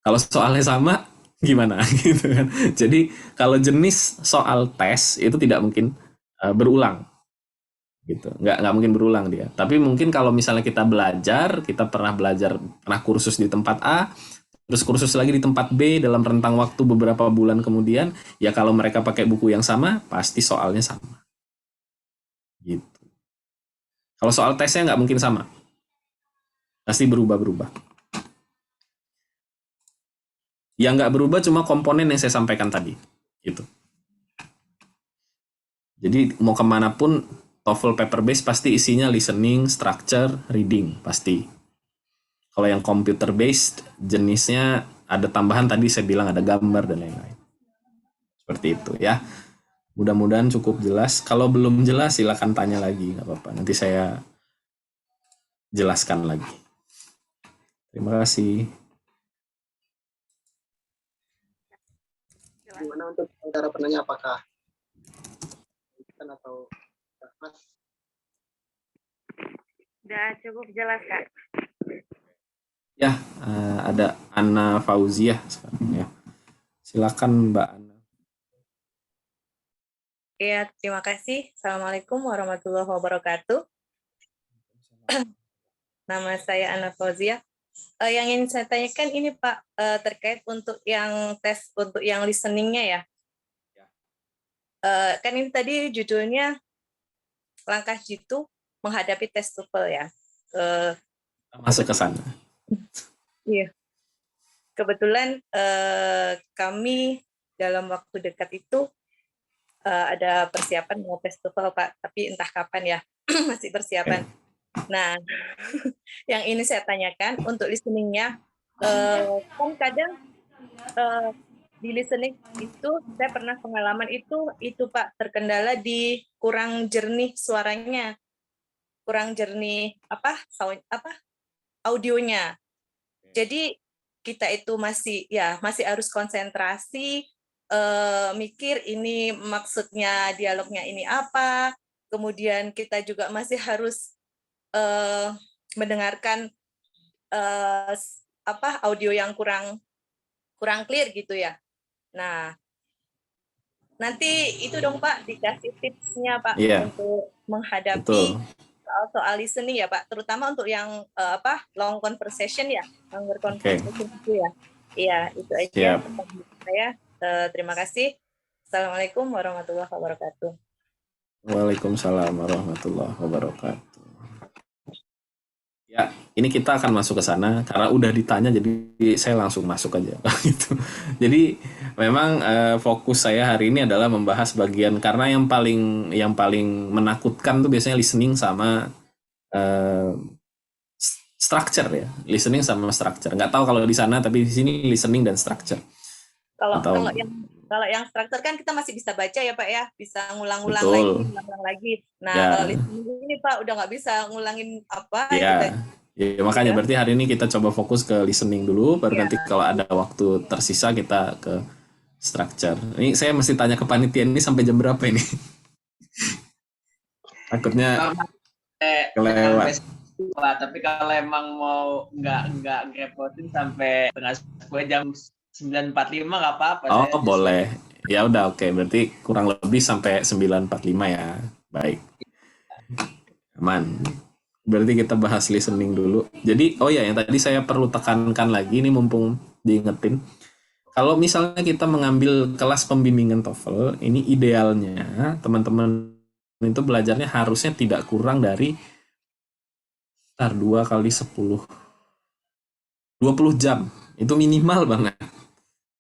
Kalau soalnya sama gimana gitu kan. Jadi kalau jenis soal tes itu tidak mungkin berulang gitu. Nggak mungkin berulang dia. Tapi mungkin kalau misalnya kita pernah kursus di tempat A, terus kursus lagi di tempat B dalam rentang waktu beberapa bulan kemudian, ya kalau mereka pakai buku yang sama, pasti soalnya sama. Gitu. Kalau soal tesnya nggak mungkin sama. Pasti berubah-berubah. Yang nggak berubah cuma komponen yang saya sampaikan tadi. Gitu. Jadi mau kemanapun TOEFL paper base pasti isinya listening, structure, reading pasti. Kalau yang computer based jenisnya ada tambahan tadi saya bilang ada gambar dan lain-lain. Seperti itu ya. Mudah-mudahan cukup jelas. Kalau belum jelas silakan tanya lagi, nggak apa-apa. Nanti saya jelaskan lagi. Terima kasih. Gimana untuk saudara penanya, apakah atau Mas? Udah cukup jelas, Kak. Ya, ada Ana Fauziah sekarang ya. Silakan Mbak Ana. Ya, terima kasih. Assalamualaikum warahmatullahi wabarakatuh. Nama saya Ana Fauziah. Yang ingin saya tanyakan ini Pak, terkait untuk yang tes untuk yang listeningnya ya. Kan ini tadi judulnya langkah jitu menghadapi tes TOEFL ya. Masuk ke sana. Iya. Kebetulan kami dalam waktu dekat itu ada persiapan mau tes TOEFL Pak, tapi entah kapan ya masih persiapan. Nah, yang ini saya tanyakan untuk listeningnya, kan kadang di listening itu saya pernah pengalaman itu Pak, terkendala di kurang jernih suaranya, kurang jernih audionya. Jadi kita itu masih harus konsentrasi, mikir ini maksudnya dialognya ini apa, kemudian kita juga masih harus mendengarkan audio yang kurang clear gitu ya. Nah nanti itu dong Pak, dikasih tipsnya Pak Iya, untuk menghadapi betul. soal listening ya Pak, terutama untuk yang long conversation ya, longer Oke, conversation itu ya. Iya, itu aja siap. pertanyaan saya. Terima kasih. Assalamualaikum warahmatullahi wabarakatuh. Waalaikumsalam warahmatullahi wabarakatuh. Ya, ini kita akan masuk ke sana karena udah ditanya, jadi saya langsung masuk aja gitu. Jadi memang fokus saya hari ini adalah membahas bagian, karena yang paling menakutkan tuh biasanya listening sama structure ya, listening sama structure. Nggak tahu kalau di sana, tapi di sini listening dan structure. Kalau Atau kalau yang struktur kan kita masih bisa baca ya Pak ya, bisa ngulang-ulang betul, lagi. Nah ya, kalau listening ini Pak udah nggak bisa ngulangin apa itu ya, tadi. ya makanya Ya. berarti hari ini kita coba fokus ke listening dulu, baru Ya. nanti kalau ada waktu tersisa kita ke structure. Ini saya mesti tanya ke panitia ini sampai jam berapa ini? Takutnya kelewat. Pak, tapi kalau emang mau nggak ngerepotin sampai tengah 10 jam 9.45 nggak apa-apa. Oh, boleh. Ya udah, oke. Berarti kurang lebih sampai 9.45 ya. Baik. Aman. Berarti kita bahas listening dulu. Jadi, oh ya, yang tadi saya perlu tekankan lagi, ini mumpung diingetin. Kalau misalnya kita mengambil kelas pembimbingan TOEFL, ini idealnya teman-teman itu belajarnya harusnya tidak kurang dari 2 kali 10. 20 jam. Itu minimal banget.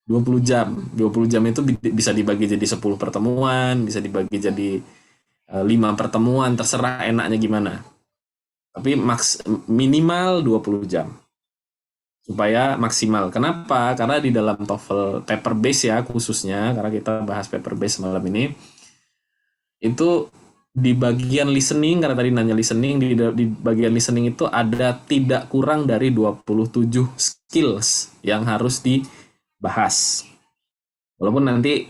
20 jam. 20 jam itu bisa dibagi jadi 10 pertemuan, bisa dibagi jadi 5 pertemuan, terserah enaknya gimana. Tapi minimal 20 jam. Supaya maksimal. Kenapa? Karena di dalam TOEFL paper base ya khususnya, karena kita bahas paper base malam ini, itu di bagian listening, karena tadi nanya listening, di bagian listening itu ada tidak kurang dari 27 skills yang harus bahas. Walaupun nanti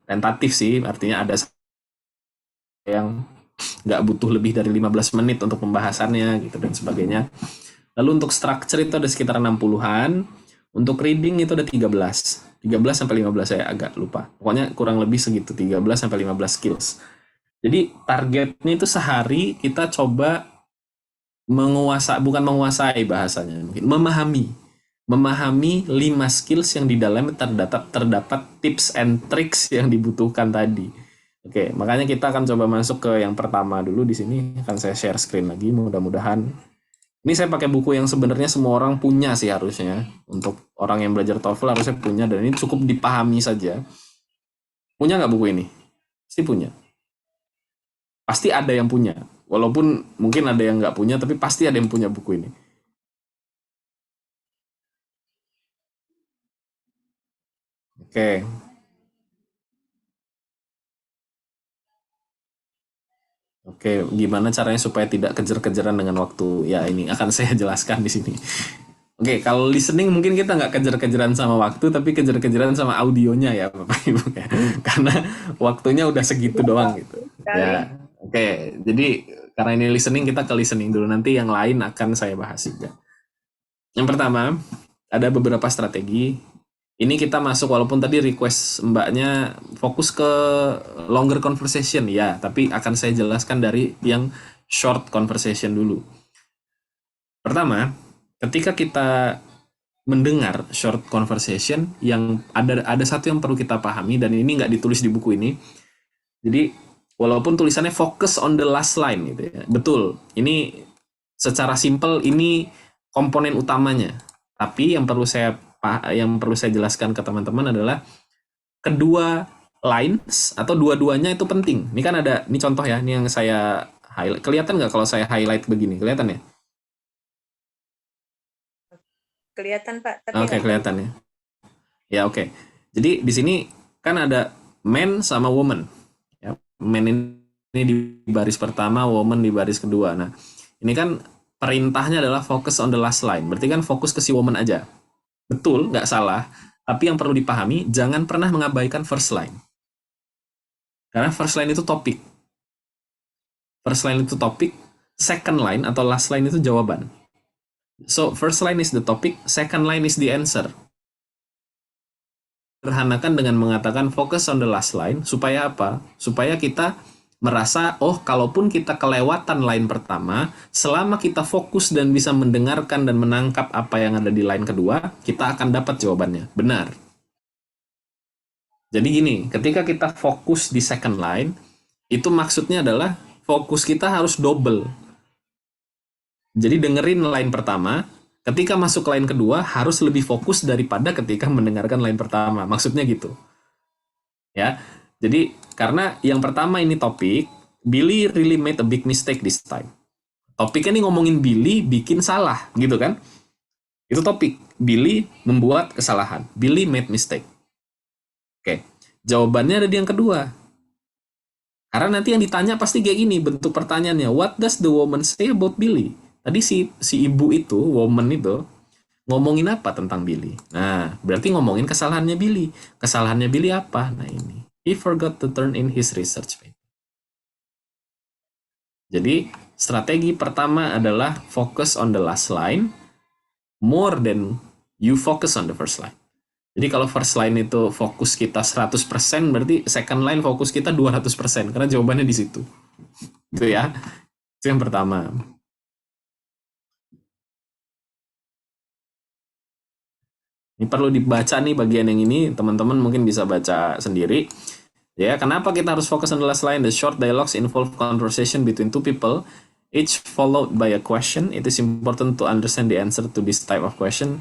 tentatif sih, artinya ada yang nggak butuh lebih dari 15 menit untuk pembahasannya gitu dan sebagainya. Lalu untuk structure itu ada sekitar 60-an. Untuk reading itu ada 13 sampai 15, saya agak lupa. Pokoknya kurang lebih segitu, 13 sampai 15 skills. Jadi targetnya itu sehari kita coba bukan menguasai bahasanya, mungkin memahami 5 skills yang di dalamnya terdapat tips and tricks yang dibutuhkan tadi. Oke, makanya kita akan coba masuk ke yang pertama dulu di sini. Akan saya share screen lagi, mudah-mudahan. Ini saya pakai buku yang sebenarnya semua orang punya sih harusnya. Untuk orang yang belajar TOEFL harusnya punya, dan ini cukup dipahami saja. Punya nggak buku ini? Pasti punya. Pasti ada yang punya. Walaupun mungkin ada yang nggak punya, tapi pasti ada yang punya buku ini. Oke. Oke, gimana caranya supaya tidak kejar-kejaran dengan waktu? Ya, ini akan saya jelaskan di sini. Oke, kalau listening mungkin kita nggak kejar-kejaran sama waktu, tapi kejar-kejaran sama audionya ya, Bapak Ibu. Karena waktunya udah segitu doang gitu. Ya, oke. Jadi karena ini listening, kita ke listening dulu. Nanti yang lain akan saya bahas juga. Yang pertama, ada beberapa strategi. Ini kita masuk, walaupun tadi request mbaknya fokus ke longer conversation, ya, tapi akan saya jelaskan dari yang short conversation dulu. Pertama, ketika kita mendengar short conversation, yang ada satu yang perlu kita pahami, dan ini nggak ditulis di buku ini. Jadi, walaupun tulisannya focus on the last line, gitu ya, betul. Ini secara simple ini komponen utamanya. Tapi yang perlu saya jelaskan ke teman-teman adalah kedua lines atau dua-duanya itu penting. Ini kan ada, ini contoh ya, ini yang saya highlight. Kelihatan nggak kalau saya highlight begini? Kelihatan ya? Kelihatan Pak. Oke, kelihatan ya. Ya, oke. Jadi di sini kan ada man sama woman. Ya, man ini di baris pertama, woman di baris kedua. Nah, ini kan perintahnya adalah focus on the last line. Berarti kan fokus ke si woman aja. Betul, nggak salah. Tapi yang perlu dipahami, jangan pernah mengabaikan first line. Karena first line itu topik. First line itu topik, second line atau last line itu jawaban. So, first line is the topic, second line is the answer. sederhanakan dengan mengatakan focus on the last line. Supaya apa? Supaya kita merasa, oh kalaupun kita kelewatan line pertama, selama kita fokus dan bisa mendengarkan dan menangkap apa yang ada di line kedua, kita akan dapat jawabannya. Benar. Jadi gini, ketika kita fokus di second line, itu maksudnya adalah fokus kita harus double. Jadi dengerin line pertama, ketika masuk line kedua harus lebih fokus daripada ketika mendengarkan line pertama. Maksudnya gitu. Ya. Jadi karena yang pertama ini topik, Billy really made a big mistake this time. Topiknya nih ngomongin Billy bikin salah, gitu kan? Itu topik. Billy membuat kesalahan. Billy made mistake. Oke. Jawabannya ada di yang kedua. Karena nanti yang ditanya pasti kayak gini bentuk pertanyaannya. What does the woman say about Billy? Tadi si ibu itu, woman itu, ngomongin apa tentang Billy? Nah, berarti ngomongin kesalahannya Billy. Kesalahannya Billy apa? Nah ini. He forgot to turn in his research paper. Jadi, strategi pertama adalah focus on the last line more than you focus on the first line. Jadi kalau first line itu fokus kita 100%, berarti second line fokus kita 200%, karena jawabannya di situ. Itu ya. Itu yang pertama. Ini perlu dibaca nih bagian yang ini, teman-teman mungkin bisa baca sendiri. Ya, kenapa kita harus fokus on the last line? The short dialogues involve conversation between two people, each followed by a question. It is important to understand the answer to this type of question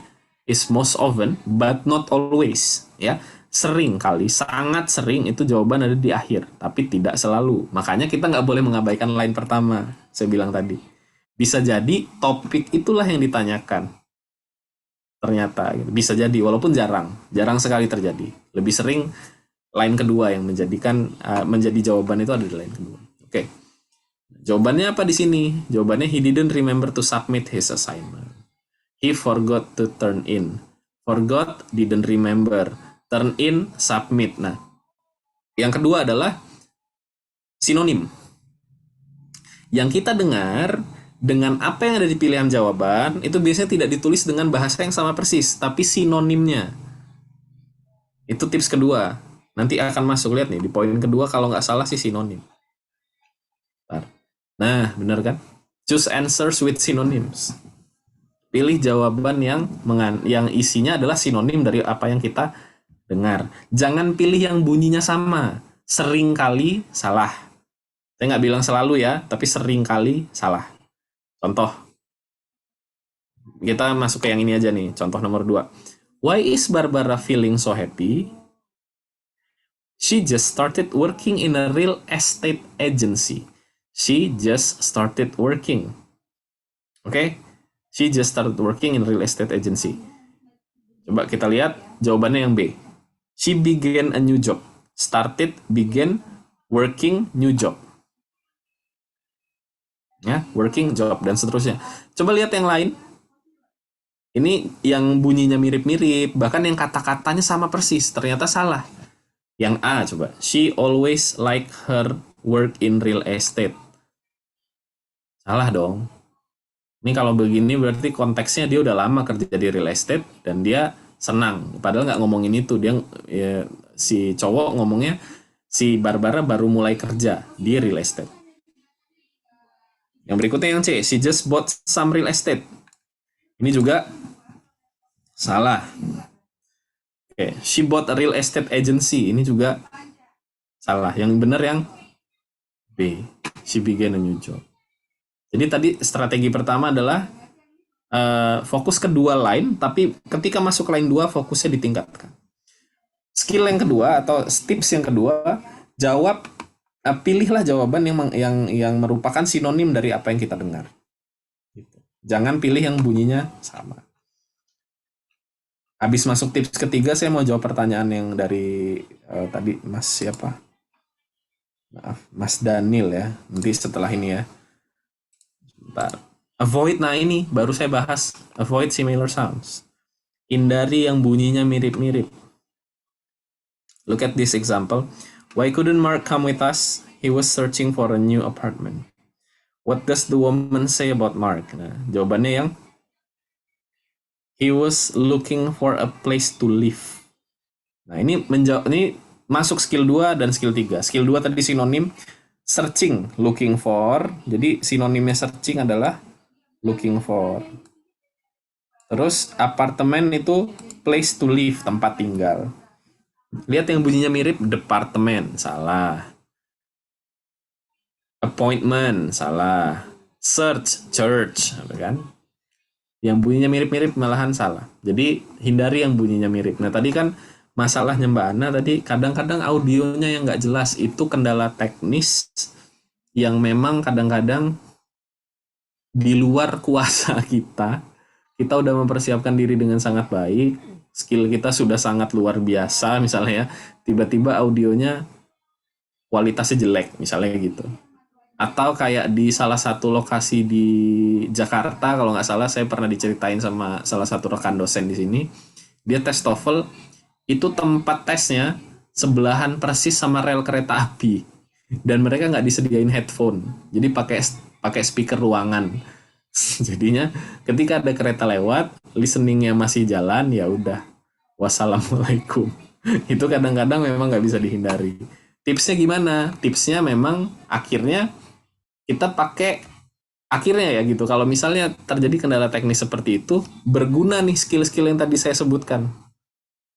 is most often, but not always. Ya, sering kali, sangat sering itu jawaban ada di akhir, tapi tidak selalu. Makanya kita nggak boleh mengabaikan line pertama. Saya bilang tadi, bisa jadi topik itulah yang ditanyakan. Ternyata gitu. Bisa jadi, walaupun jarang sekali terjadi. Lebih sering line kedua yang menjadi jawaban itu ada di line kedua. Oke. Jawabannya apa di sini? Jawabannya he didn't remember to submit his assignment. He forgot to turn in. Forgot, didn't remember. Turn in, submit. Nah, yang kedua adalah sinonim. Yang kita dengar dengan apa yang ada di pilihan jawaban itu biasanya tidak ditulis dengan bahasa yang sama persis, tapi sinonimnya. Itu tips kedua. Nanti akan masuk, lihat nih di poin kedua kalau nggak salah sih sinonim. Nah, benar kan? Choose answers with synonyms. Pilih jawaban yang isinya adalah sinonim dari apa yang kita dengar. Jangan pilih yang bunyinya sama. Sering kali salah. Saya nggak bilang selalu ya, tapi sering kali salah. Contoh. Kita masuk ke yang ini aja nih. Contoh nomor 2. Why is Barbara feeling so happy? She just started working in a real estate agency. She just started working. Okay? She just started working in a real estate agency. Coba kita lihat jawabannya yang B. She began a new job. Started, began, working, new job. Ya, working, job, dan seterusnya. Coba lihat yang lain. Ini yang bunyinya mirip-mirip, bahkan yang kata-katanya sama persis, ternyata salah. Yang A coba, she always like her work in real estate. Salah dong. Ini kalau begini berarti konteksnya dia udah lama kerja di real estate dan dia senang. Padahal nggak ngomongin itu, dia si cowok ngomongnya si Barbara baru mulai kerja di real estate. Yang berikutnya yang C, she just bought some real estate. Ini juga salah. Oke, she bought a real estate agency. Ini juga salah. Yang benar yang B. She began a new job. Jadi tadi strategi pertama adalah fokus ke dua line, tapi ketika masuk line 2 fokusnya ditingkatkan. Skill yang kedua atau tips yang kedua, pilihlah jawaban yang merupakan sinonim dari apa yang kita dengar. Jangan pilih yang bunyinya sama. Habis masuk tips ketiga, saya mau jawab pertanyaan yang dari tadi Mas siapa? Maaf, Mas Daniel ya. Nanti setelah ini ya. Bentar. Avoid, nah ini baru saya bahas. Avoid similar sounds. Hindari yang bunyinya mirip-mirip. Look at this example. Why couldn't Mark come with us? He was searching for a new apartment. What does the woman say about Mark? Nah, jawabannya yang he was looking for a place to live. Nah, ini masuk skill 2 dan skill 3. Skill 2 tadi sinonim searching, looking for. Jadi sinonimnya searching adalah looking for. Terus apartemen itu place to live, tempat tinggal. Lihat yang bunyinya mirip, departemen, salah. Appointment, salah. Search, church, kan? Yang bunyinya mirip-mirip malahan salah. Jadi hindari yang bunyinya mirip. Nah tadi kan masalahnya Mbak Ana tadi kadang-kadang audionya yang nggak jelas, itu kendala teknis yang memang kadang-kadang di luar kuasa kita. Kita udah mempersiapkan diri dengan sangat baik, skill kita sudah sangat luar biasa misalnya ya, tiba-tiba audionya kualitasnya jelek misalnya gitu. Atau kayak di salah satu lokasi di Jakarta, kalau nggak salah saya pernah diceritain sama salah satu rekan dosen di sini, dia tes TOEFL, itu tempat tesnya sebelahan persis sama rel kereta api, dan mereka nggak disediain headphone, jadi pakai speaker ruangan. Jadinya ketika ada kereta lewat, listeningnya masih jalan, ya udah, wassalamualaikum. Itu kadang-kadang memang nggak bisa dihindari. Tipsnya gimana? Tipsnya memang akhirnya kita pakai akhirnya ya gitu. Kalau misalnya terjadi kendala teknis seperti itu, berguna nih skill-skill yang tadi saya sebutkan.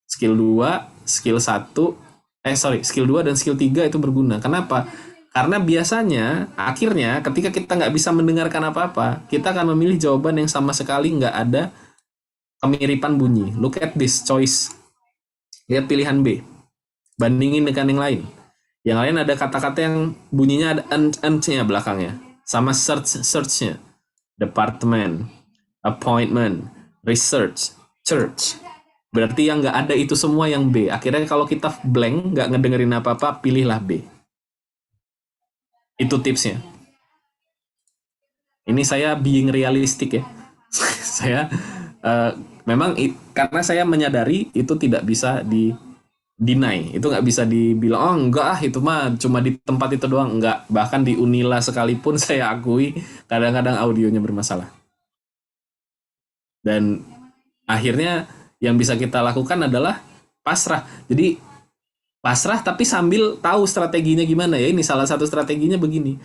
Skill 2, skill 1, skill 2 dan skill 3 itu berguna. Kenapa? Karena biasanya akhirnya ketika kita nggak bisa mendengarkan apa-apa, kita akan memilih jawaban yang sama sekali nggak ada kemiripan bunyi. Look at this choice. Lihat pilihan B. Bandingin dengan yang lain. Yang lain ada kata-kata yang bunyinya ada nya belakangnya. Sama search-nya. Department, appointment, research, church. Berarti yang nggak ada itu semua yang B. Akhirnya kalau kita blank, nggak ngedengerin apa-apa, pilihlah B. Itu tipsnya. Ini saya being realistik ya. Saya memang karena saya menyadari itu tidak bisa deny, itu nggak bisa dibilang oh enggak itu mah cuma di tempat itu doang, enggak, bahkan di Unila sekalipun saya akui kadang-kadang audionya bermasalah. Dan akhirnya yang bisa kita lakukan adalah pasrah. Jadi pasrah tapi sambil tahu strateginya gimana ya. Ini salah satu strateginya begini.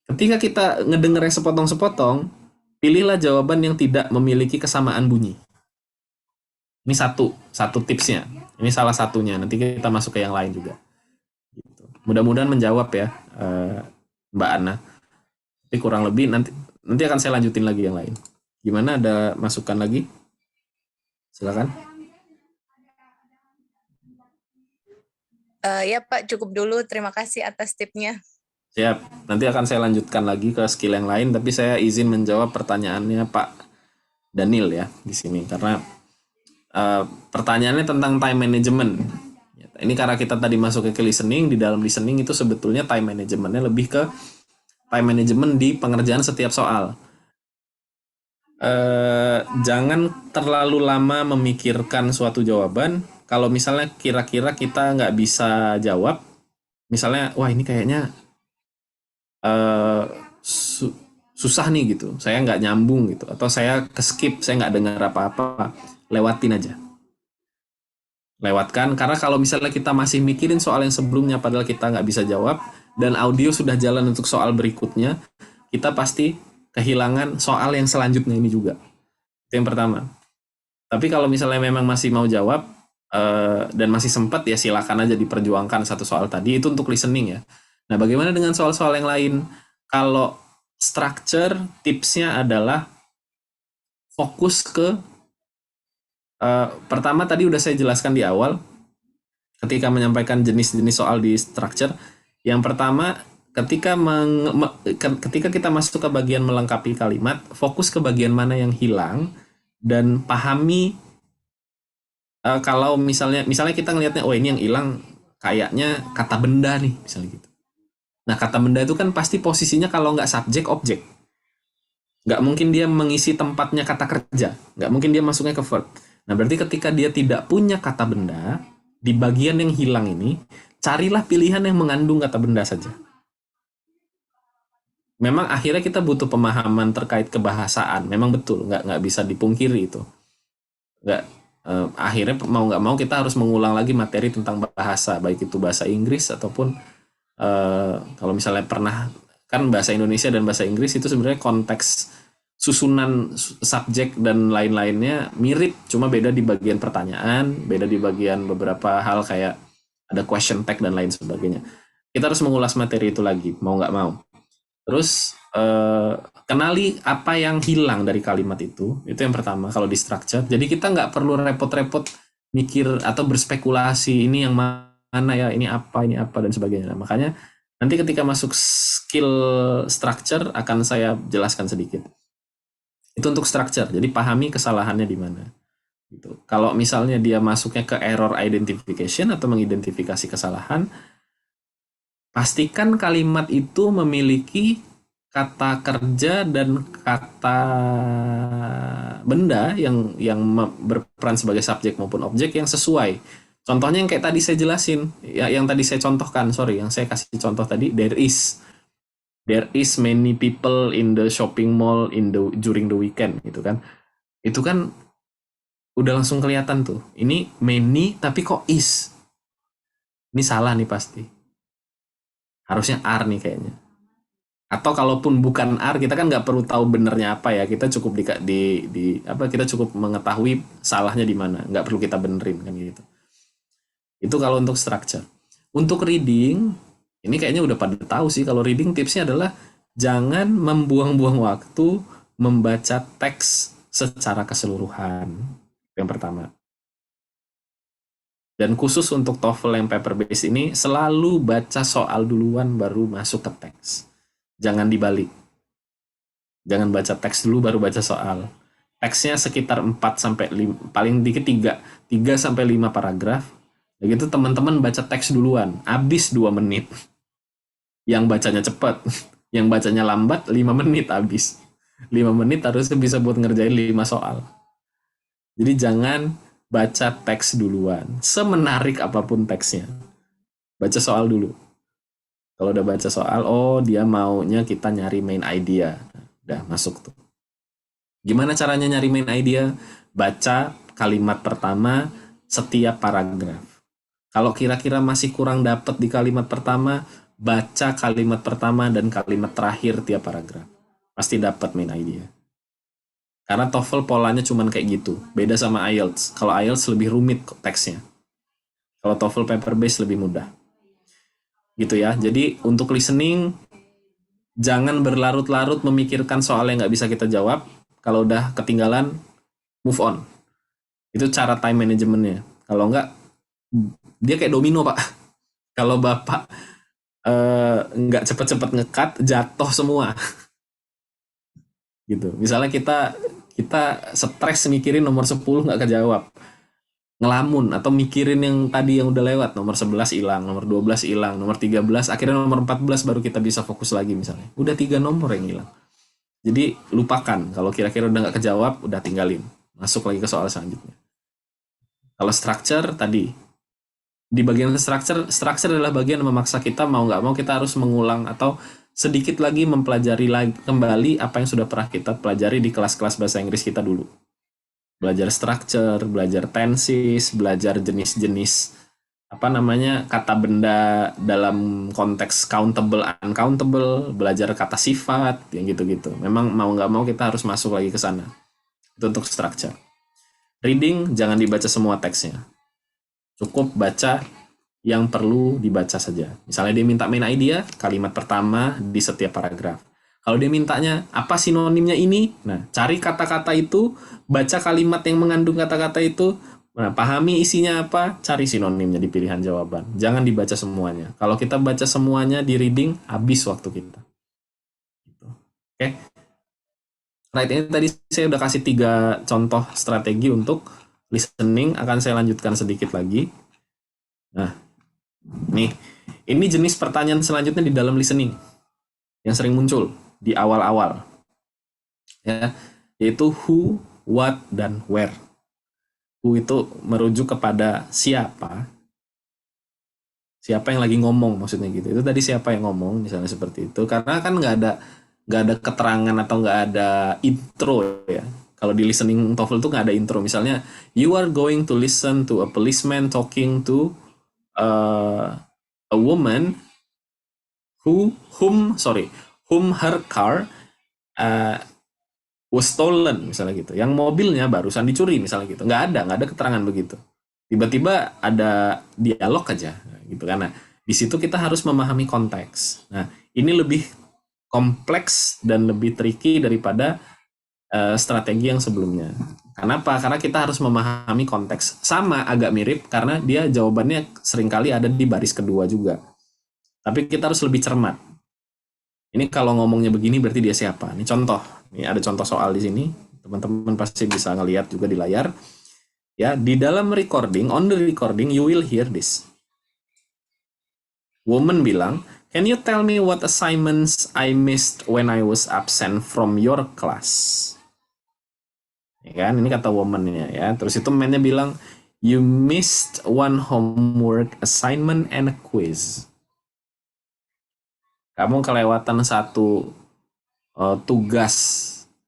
Ketika kita ngedengernya sepotong-sepotong, pilihlah jawaban yang tidak memiliki kesamaan bunyi. Ini satu tipsnya. Ini salah satunya. Nanti kita masuk ke yang lain juga. Gitu. Mudah-mudahan menjawab ya, Mbak Ana. Tapi kurang lebih nanti akan saya lanjutin lagi yang lain. Gimana, ada masukan lagi? Silakan. Ya Pak, cukup dulu. Terima kasih atas tipnya. Siap. Nanti akan saya lanjutkan lagi ke skill yang lain. Tapi saya izin menjawab pertanyaannya Pak Daniel ya di sini karena pertanyaannya tentang time management. Ini karena kita tadi masuk ke listening, di dalam listening itu sebetulnya time managementnya lebih ke time management di pengerjaan setiap soal. Jangan terlalu lama memikirkan suatu jawaban. Kalau misalnya kira-kira kita nggak bisa jawab, misalnya wah ini kayaknya susah nih gitu, saya nggak nyambung gitu, atau saya skip, saya nggak dengar apa-apa, lewatin aja, lewatkan. Karena kalau misalnya kita masih mikirin soal yang sebelumnya padahal kita nggak bisa jawab dan audio sudah jalan untuk soal berikutnya, kita pasti kehilangan soal yang selanjutnya ini juga. Itu yang pertama. Tapi kalau misalnya memang masih mau jawab dan masih sempat, ya silakan aja diperjuangkan satu soal tadi. Itu untuk listening ya. Nah, bagaimana dengan soal-soal yang lain? Kalau structure, tipsnya adalah fokus ke pertama tadi udah saya jelaskan di awal ketika menyampaikan jenis-jenis soal di structure. Yang pertama, ketika kita masuk ke bagian melengkapi kalimat, fokus ke bagian mana yang hilang dan pahami. Kalau misalnya kita ngelihatnya oh ini yang hilang kayaknya kata benda nih misalnya gitu. Nah, kata benda itu kan pasti posisinya kalau nggak subjek, objek. Nggak mungkin dia mengisi tempatnya kata kerja. Nggak mungkin dia masuknya ke verb. Nah, berarti ketika dia tidak punya kata benda, di bagian yang hilang ini, carilah pilihan yang mengandung kata benda saja. Memang akhirnya kita butuh pemahaman terkait kebahasaan. Memang betul, nggak bisa dipungkiri itu. akhirnya mau nggak mau kita harus mengulang lagi materi tentang bahasa, baik itu bahasa Inggris ataupun kalau misalnya pernah, kan bahasa Indonesia dan bahasa Inggris itu sebenarnya konteks susunan subjek dan lain-lainnya mirip, cuma beda di bagian pertanyaan, beda di bagian beberapa hal kayak ada question tag dan lain sebagainya. Kita harus mengulas materi itu lagi, mau nggak mau. Terus kenali apa yang hilang dari kalimat itu yang pertama kalau di structure. Jadi kita nggak perlu repot-repot mikir atau berspekulasi ini yang mana ya, ini apa dan sebagainya. Nah, makanya nanti ketika masuk skill structure akan saya jelaskan sedikit. Itu untuk structure, jadi pahami kesalahannya di mana. Gitu. Kalau misalnya dia masuknya ke error identification atau mengidentifikasi kesalahan, pastikan kalimat itu memiliki kata kerja dan kata benda yang berperan sebagai subjek maupun objek yang sesuai. Contohnya yang kayak tadi saya jelasin, ya, yang tadi saya contohkan, yang saya kasih contoh tadi, there is many people in the shopping mall during the weekend gitu kan. Itu kan udah langsung kelihatan tuh. Ini many tapi kok is. Ini salah nih pasti. Harusnya are nih kayaknya. Atau kalaupun bukan are, kita kan nggak perlu tahu benernya apa ya. Kita cukup kita cukup mengetahui salahnya di mana. Nggak perlu kita benerin kan gitu. Itu kalau untuk structure. Untuk reading, ini kayaknya udah pada tahu sih, kalau reading tipsnya adalah jangan membuang-buang waktu membaca teks secara keseluruhan. Yang pertama. Dan khusus untuk TOEFL yang paper based ini, selalu baca soal duluan baru masuk ke teks. Jangan dibalik. Jangan baca teks dulu baru baca soal. Teksnya sekitar 4-5, paling dikit 3-5 paragraf. Begitu teman-teman baca teks duluan, habis 2 menit. Yang bacanya cepat, yang bacanya lambat 5 menit habis. 5 menit harusnya bisa buat ngerjain 5 soal. Jadi jangan baca teks duluan, semenarik apapun teksnya. Baca soal dulu. Kalau udah baca soal, dia maunya kita nyari main idea. Udah masuk tuh. Gimana caranya nyari main idea? Baca kalimat pertama setiap paragraf. Kalau kira-kira masih kurang dapet di kalimat pertama, baca kalimat pertama dan kalimat terakhir tiap paragraf. Pasti dapat main idea. Karena TOEFL polanya cuman kayak gitu. Beda sama IELTS. Kalau IELTS lebih rumit teksnya. Kalau TOEFL paper based lebih mudah. Gitu ya. Jadi untuk listening, jangan berlarut-larut memikirkan soal yang nggak bisa kita jawab. Kalau udah ketinggalan, move on. Itu cara time managementnya. Kalau nggak, dia kayak domino, Pak. Kalau Bapak nggak cepet-cepet nge-cut, jatuh semua. Gitu. Misalnya kita stres mikirin nomor 10 nggak kejawab. Ngelamun atau mikirin yang tadi yang udah lewat, nomor 11 hilang, nomor 12 hilang, nomor 13, akhirnya nomor 14 baru kita bisa fokus lagi misalnya. Udah 3 nomor yang hilang. Jadi lupakan, kalau kira-kira udah nggak kejawab, udah tinggalin. Masuk lagi ke soal selanjutnya. Kalau structure tadi, di bagian structure adalah bagian yang memaksa kita mau nggak mau kita harus mengulang atau sedikit lagi mempelajari kembali apa yang sudah pernah kita pelajari di kelas-kelas bahasa Inggris kita dulu. Belajar structure, belajar tenses, belajar jenis-jenis kata benda dalam konteks countable, uncountable, belajar kata sifat, yang gitu-gitu. Memang mau nggak mau kita harus masuk lagi ke sana. Itu untuk structure. Reading, jangan dibaca semua teksnya. Cukup baca yang perlu dibaca saja. Misalnya dia minta main idea, kalimat pertama di setiap paragraf. Kalau dia mintanya, apa sinonimnya ini? Nah, cari kata-kata itu, baca kalimat yang mengandung kata-kata itu, nah, pahami isinya apa, cari sinonimnya di pilihan jawaban. Jangan dibaca semuanya. Kalau kita baca semuanya di reading, habis waktu kita. Oke. Right, ini tadi saya udah kasih 3 contoh strategi untuk listening, akan saya lanjutkan sedikit lagi. Nah, nih, ini jenis pertanyaan selanjutnya di dalam listening yang sering muncul di awal-awal, ya, yaitu who, what, dan where. Who itu merujuk kepada siapa yang lagi ngomong, maksudnya gitu. Itu tadi siapa yang ngomong, misalnya seperti itu. Karena kan nggak ada keterangan atau nggak ada intro ya. Kalau di listening TOEFL tuh nggak ada intro. Misalnya, you are going to listen to a policeman talking to a woman whom her car was stolen, misalnya gitu. Yang mobilnya barusan dicuri, misalnya gitu. Nggak ada keterangan begitu. Tiba-tiba ada dialog aja, gitu kan. Nah, di situ kita harus memahami konteks. Nah, ini lebih kompleks dan lebih tricky daripada strategi yang sebelumnya. Kenapa? Karena kita harus memahami konteks. Sama agak mirip karena dia jawabannya seringkali ada di baris kedua juga. Tapi kita harus lebih cermat. Ini kalau ngomongnya begini berarti dia siapa? Ini contoh. Ini ada contoh soal di sini. Teman-teman pasti bisa ngelihat juga di layar. Ya, di dalam recording, on the recording you will hear this. Woman bilang, "Can you tell me what assignments I missed when I was absent from your class?" Ya kan, ini kata woman-nya ya. Terus itu man-nya bilang, "You missed one homework assignment and a quiz." Kamu kelewatan satu tugas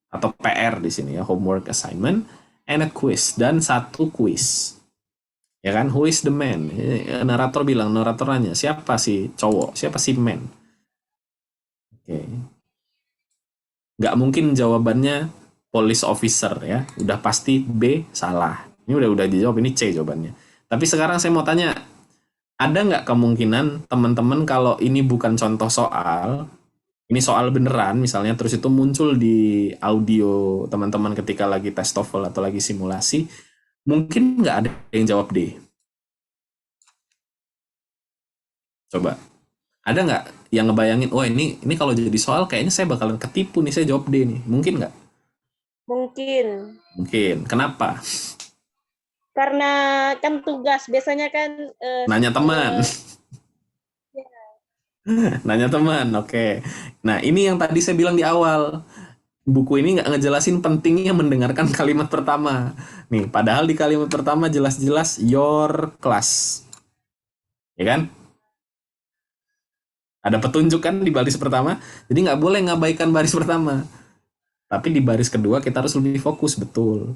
atau PR di sini ya, homework assignment and a quiz, dan satu quiz. Ya kan, who is the man? Narator nanya, siapa si cowok, siapa si man? Oke. Nggak mungkin jawabannya police officer ya, udah pasti B salah. Ini udah dijawab, ini C jawabannya. Tapi sekarang saya mau tanya, ada nggak kemungkinan teman-teman kalau ini bukan contoh soal, ini soal beneran misalnya, terus itu muncul di audio teman-teman ketika lagi tes TOEFL atau lagi simulasi, mungkin nggak ada yang jawab D? Coba, ada nggak yang ngebayangin, oh ini kalau jadi soal kayaknya saya bakalan ketipu nih, saya jawab D nih, mungkin nggak? Mungkin. Kenapa? Karena kan tugas biasanya kan nanya teman. Nanya teman, oke. Nah, ini yang tadi saya bilang di awal. Buku ini nggak ngejelasin pentingnya mendengarkan kalimat pertama. Nih, padahal di kalimat pertama jelas-jelas your class. Ya kan? Ada petunjuk kan di baris pertama. Jadi nggak boleh ngabaikan baris pertama. Tapi di baris kedua kita harus lebih fokus, betul.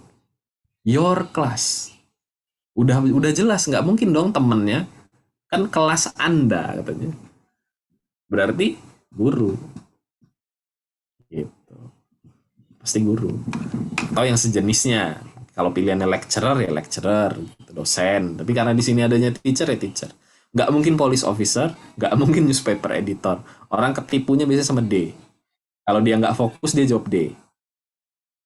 Your class. Udah jelas, nggak mungkin dong temennya. Kan kelas Anda katanya. Berarti guru. Gitu. Pasti guru. Atau yang sejenisnya. Kalau pilihannya lecturer ya lecturer, dosen. Tapi karena di sini adanya teacher ya teacher. Nggak mungkin police officer, nggak mungkin newspaper editor. Orang ketipunya biasanya sama D. Kalau dia nggak fokus, dia jawab D.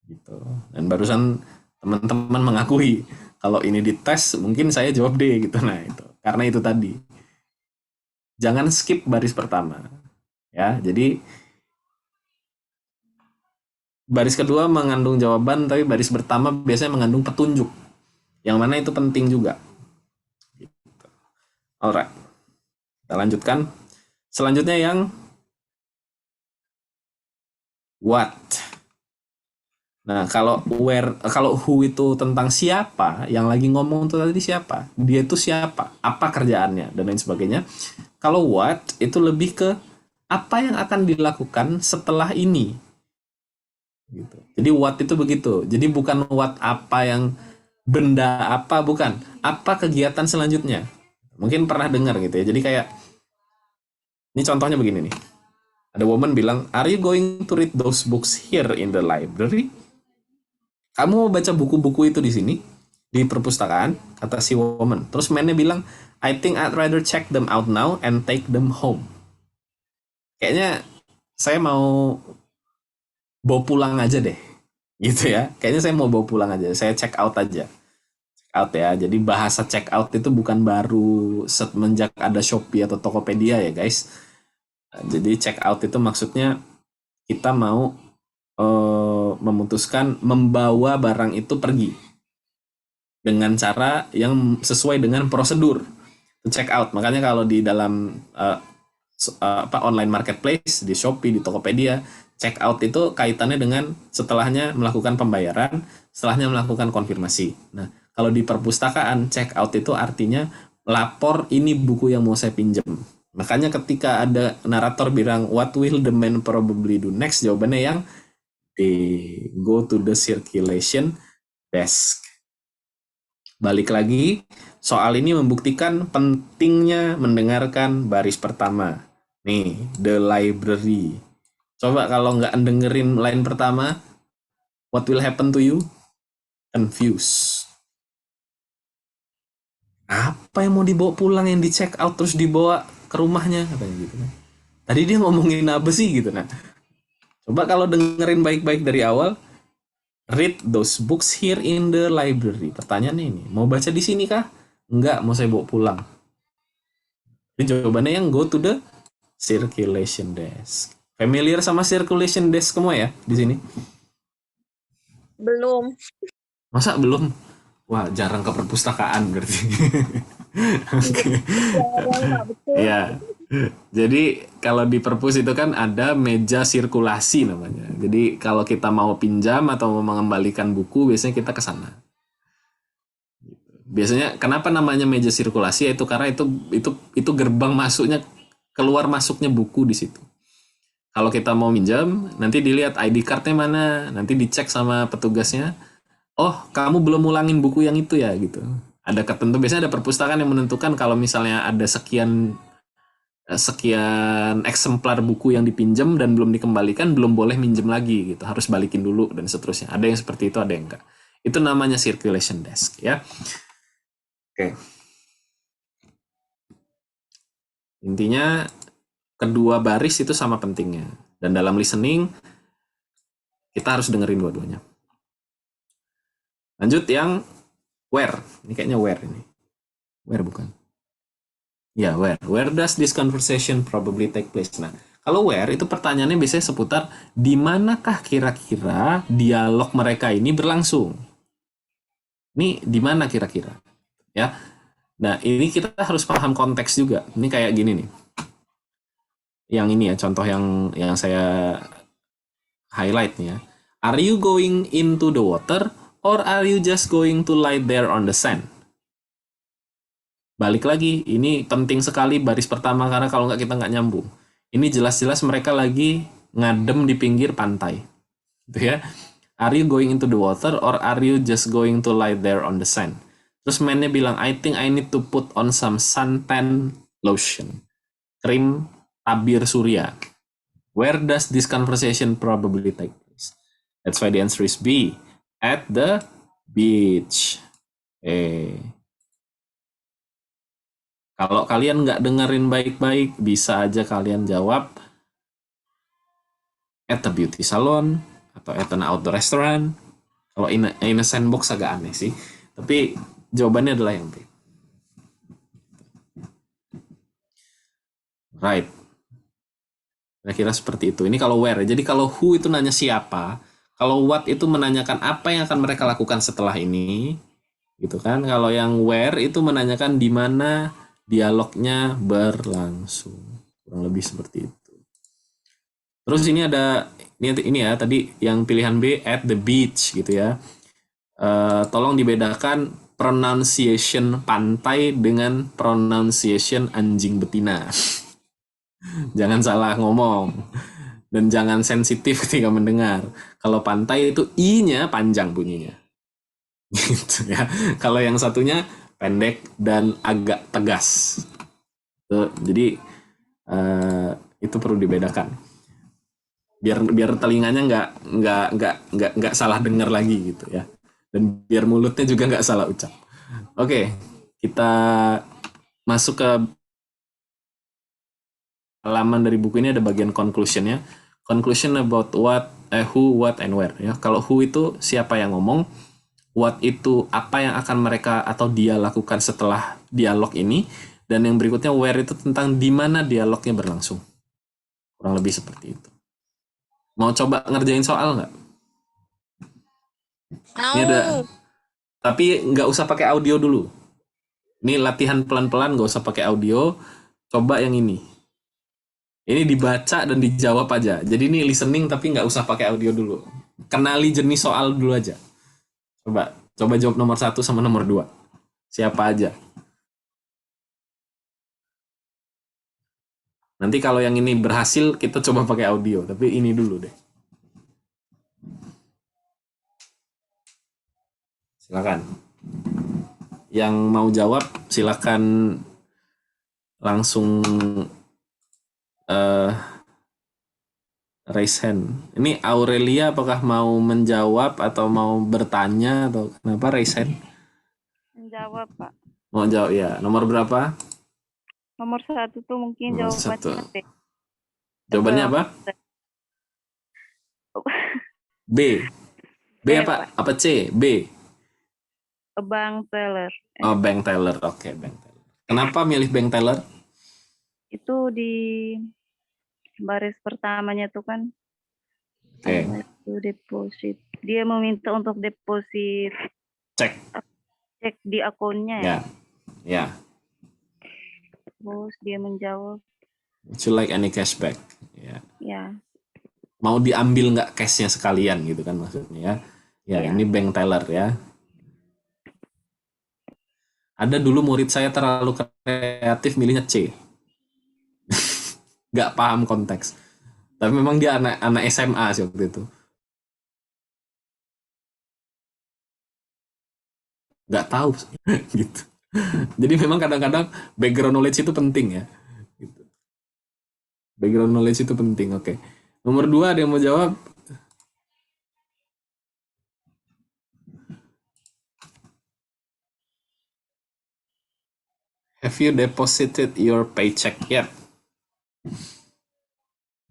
Gitu. Dan barusan teman-teman mengakui, kalau ini dites, mungkin saya jawab D. Gitu. Nah, itu. Karena itu tadi. Jangan skip baris pertama. Ya, jadi baris kedua mengandung jawaban, tapi baris pertama biasanya mengandung petunjuk. Yang mana itu penting juga. Gitu. Alright. Kita lanjutkan. Selanjutnya yang what. Nah, kalau who itu tentang siapa, yang lagi ngomong itu tadi siapa, dia itu siapa, apa kerjaannya, dan lain sebagainya. Kalau what itu lebih ke apa yang akan dilakukan setelah ini. Gitu. Jadi what itu begitu. Jadi bukan what apa yang benda apa, bukan. Apa kegiatan selanjutnya. Mungkin pernah dengar gitu ya. Jadi kayak, ini contohnya begini nih. Ada woman bilang, "Are you going to read those books here in the library?" Kamu mau baca buku-buku itu di sini, di perpustakaan, kata si woman. Terus man-nya bilang, "I think I'd rather check them out now and take them home." Kayaknya saya mau bawa pulang aja deh. Gitu ya. Kayaknya saya mau bawa pulang aja. Saya check out aja. Check out ya. Jadi bahasa check out itu bukan baru semenjak ada Shopee atau Tokopedia ya guys. Jadi check out itu maksudnya kita mau memutuskan membawa barang itu pergi dengan cara yang sesuai dengan prosedur check out. Makanya kalau di dalam online marketplace, di Shopee, di Tokopedia, check out itu kaitannya dengan setelahnya melakukan pembayaran, setelahnya melakukan konfirmasi. Nah, kalau di perpustakaan, check out itu artinya lapor ini buku yang mau saya pinjam. Makanya ketika ada narator bilang what will the man probably do next, jawabannya yang Go to the circulation desk. Balik lagi, soal ini membuktikan pentingnya mendengarkan baris pertama. Nih, the library. Coba kalau nggak dengerin line pertama, what will happen to you? Confused. Apa yang mau dibawa pulang, yang di check out terus dibawa ke rumahnya, katanya gitu kan. Tadi dia ngomongin apa sih gitu. Nah, coba kalau dengerin baik-baik dari awal, read those books here in the library. Pertanyaannya ini, mau baca di sini kah? Enggak, mau saya bawa pulang. Jadi jawabannya yang go to the circulation desk. Familiar sama circulation desk semua ya di sini? Belum. Masa belum? Wah, jarang ke perpustakaan berarti. Oke. Betul. Ya. Jadi kalau di perpus itu kan ada meja sirkulasi namanya. Jadi kalau kita mau pinjam atau mau mengembalikan buku, biasanya kita ke sana. Biasanya kenapa namanya meja sirkulasi? Itu karena itu gerbang masuknya, keluar masuknya buku di situ. Kalau kita mau minjam, nanti dilihat ID card-nya mana, nanti dicek sama petugasnya. Oh, kamu belum ulangin buku yang itu ya gitu. Ada ketentu, biasanya ada perpustakaan yang menentukan kalau misalnya ada sekian eksemplar buku yang dipinjam dan belum dikembalikan, belum boleh minjem lagi gitu, harus balikin dulu dan seterusnya. Ada yang seperti itu, ada yang enggak. Itu namanya circulation desk ya. Oke. Intinya kedua baris itu sama pentingnya, dan dalam listening kita harus dengerin dua-duanya. Lanjut yang where. Ini kayaknya where ini. Where bukan? Ya, where. Where does this conversation probably take place? Nah, kalau where itu pertanyaannya biasanya seputar di manakah kira-kira dialog mereka ini berlangsung. Ini di mana kira-kira? Ya. Nah, ini kita harus paham konteks juga. Ini kayak gini nih. Yang ini ya, contoh yang saya highlight nih ya. Are you going into the water or are you just going to lie there on the sand? Balik lagi, ini penting sekali baris pertama karena kalau nggak kita nggak nyambung. Ini jelas-jelas mereka lagi ngadem di pinggir pantai, gitu ya. Are you going into the water or are you just going to lie there on the sand? Terus man-nya bilang, I think I need to put on some suntan lotion, krim tabir surya. Where does this conversation probably take place? That's why the answer is B, at the beach. Kalau kalian nggak dengerin baik-baik, bisa aja kalian jawab at the beauty salon atau at an outdoor restaurant. Kalau in a sandbox agak aneh sih, tapi jawabannya adalah yang B. Right. Kira-kira seperti itu. Ini kalau where. Jadi kalau who itu nanya siapa, kalau what itu menanyakan apa yang akan mereka lakukan setelah ini, gitu kan. Kalau yang where itu menanyakan di mana dialognya berlangsung. Kurang lebih seperti itu. Terus ini ada ini ya tadi yang pilihan B at the beach gitu ya. Tolong dibedakan pronunciation pantai dengan pronunciation anjing betina. Jangan salah ngomong dan jangan sensitif ketika mendengar. Kalau pantai itu i-nya panjang bunyinya. Gitu ya. Kalau yang satunya pendek dan agak tegas. Jadi itu perlu dibedakan. Biar telinganya nggak salah dengar lagi gitu ya. Dan biar mulutnya juga nggak salah ucap. Oke, kita masuk ke halaman dari buku ini, ada bagian conclusion-nya. Conclusion about who, what, and where. Ya, kalau who itu siapa yang ngomong, what itu apa yang akan mereka atau dia lakukan setelah dialog ini, dan yang berikutnya where itu tentang di mana dialognya berlangsung. Kurang lebih seperti itu. Mau coba ngerjain soal nggak? Ini ada, tapi nggak usah pakai audio dulu. Ini latihan pelan-pelan, nggak usah pakai audio. Coba yang ini. Ini dibaca dan dijawab aja. Jadi ini listening tapi nggak usah pakai audio dulu. Kenali jenis soal dulu aja. Coba jawab nomor 1 sama nomor 2. Siapa aja. Nanti kalau yang ini berhasil kita coba pakai audio. Tapi ini dulu deh. Silakan. Yang mau jawab silakan langsung raise hand. Ini Aurelia apakah mau menjawab atau mau bertanya atau kenapa raise hand? Menjawab, Pak. Mau jawab ya. Nomor berapa? Nomor 1 tuh mungkin Nomor jawabannya 1. B. Jawabannya apa? B. B B, apa? Pak. Apa C? B. Bank teller. Oh, bank teller. Oke, bank teller. Kenapa milih bank teller? Itu di baris pertamanya tuh kan Oke. itu deposit. Dia meminta untuk deposit Cek. cek di akunnya ya. Ya. Ya. Terus dia menjawab, Would you like any cashback? Ya. ya. Mau diambil nggak cashnya sekalian gitu kan maksudnya ya. Ya, Ya. ini bank teller ya. Ada dulu murid saya terlalu kreatif milihnya C. Nggak paham konteks. Tapi memang dia anak SMA sih waktu itu. Nggak tahu gitu. Jadi memang kadang-kadang background knowledge itu penting ya. Gitu. Background knowledge itu penting. Oke. Nomor 2 ada yang mau jawab? Have you deposited your paycheck yet?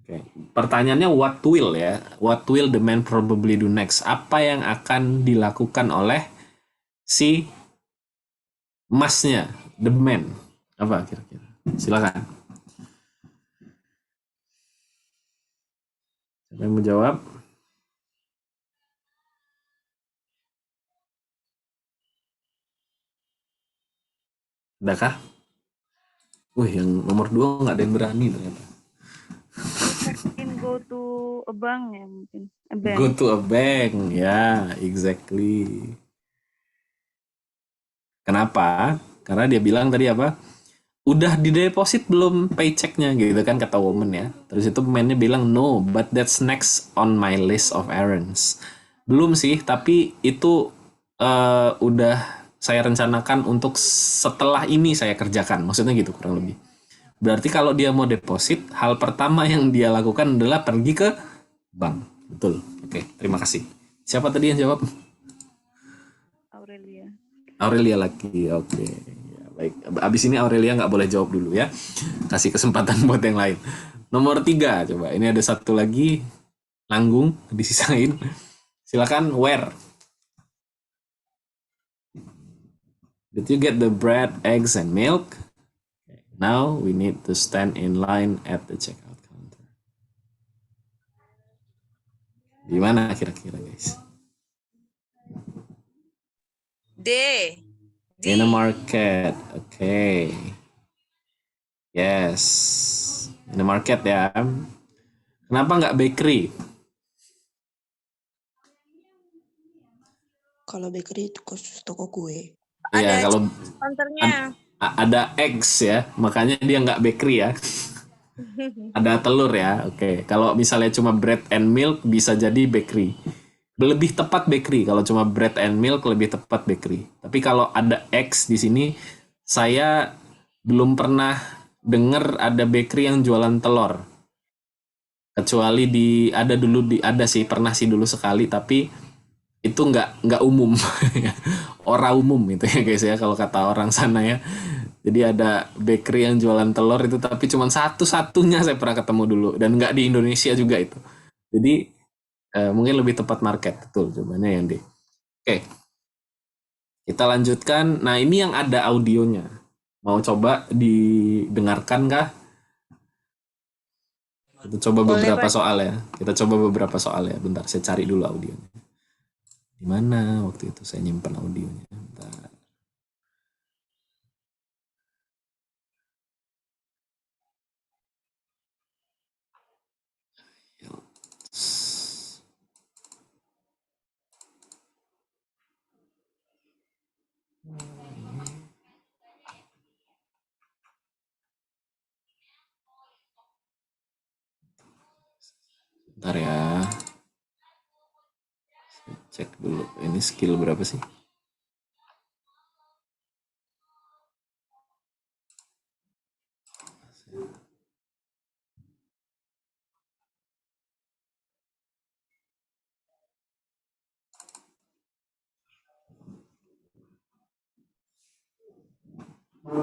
Oke. Pertanyaannya what will ya? What will the man probably do next? Apa yang akan dilakukan oleh si masnya, the man? Apa kira-kira? Silakan. Siapa yang mau jawab? Adakah? Wih, yang nomor 2 nggak ada yang berani ternyata. Mungkin go to a bank ya mungkin. A bank. Go to a bank, ya, exactly. Kenapa? Karena dia bilang tadi apa? Udah dideposit belum paychecknya gitu kan kata woman ya. Terus itu pemainnya bilang no, but that's next on my list of errands. Belum sih, tapi itu udah saya rencanakan untuk setelah ini saya kerjakan. Maksudnya gitu kurang lebih. Berarti kalau dia mau deposit, hal pertama yang dia lakukan adalah pergi ke bank. Betul. Oke, terima kasih. Siapa tadi yang jawab? Aurelia. Aurelia lagi. Oke. Ya, baik. Abis ini Aurelia nggak boleh jawab dulu ya. Kasih kesempatan buat yang lain. Nomor 3 coba. Ini ada satu lagi nanggung disisain. Silakan where. Did you get the bread, eggs, and milk? Now we need to stand in line at the checkout counter. Di mana kira-kira guys? D. In a market. Okay. Yes. In a market ya. Kenapa nggak bakery? Kalau bakery itu khusus toko kue. Iya, kalau Counternya. ada eggs ya, makanya dia nggak bakery ya. Ada telur ya, oke. Kalau misalnya cuma bread and milk bisa jadi bakery. Lebih tepat bakery. Kalau cuma bread and milk lebih tepat bakery. Tapi kalau ada eggs di sini, saya belum pernah dengar ada bakery yang jualan telur. Kecuali ada sih pernah sih dulu sekali, tapi itu nggak umum. Ora umum itu ya guys ya kalau kata orang sana ya. Jadi ada bakery yang jualan telur itu tapi cuma satu-satunya saya pernah ketemu dulu dan nggak di Indonesia juga itu. Jadi mungkin lebih tepat market, betul jawabannya yang D. Oke. Kita lanjutkan. Nah, ini yang ada audionya. Mau coba didengarkan kah? Kita coba beberapa soal ya. Kita coba beberapa soal ya. Bentar, saya cari dulu audionya. Di mana waktu itu saya nyimpan audionya? Bentar. Bentar ya. Saya cek dulu. Ini skill berapa sih? Oke,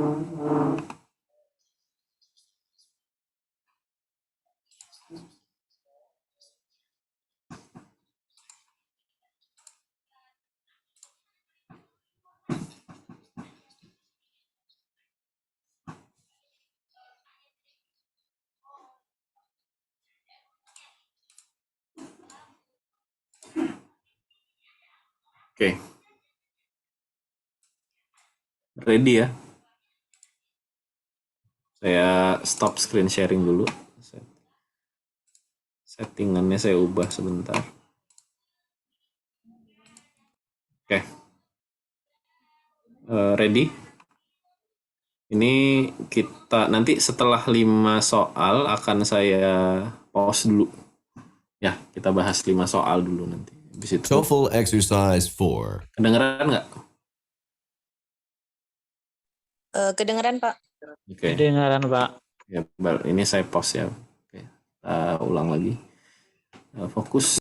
ready ya? Saya stop screen sharing dulu. Settingannya saya ubah sebentar. Oke, ready? Ini kita nanti setelah 5 soal akan saya pause dulu. Ya, kita bahas 5 soal dulu nanti. Habis itu, TOEFL exercise 4. kedengeran nggak? Kedengeran, Pak. Oke. Kedengaran, Pak. Ya, ini saya pause ya. Oke, kita ulang lagi. Fokus.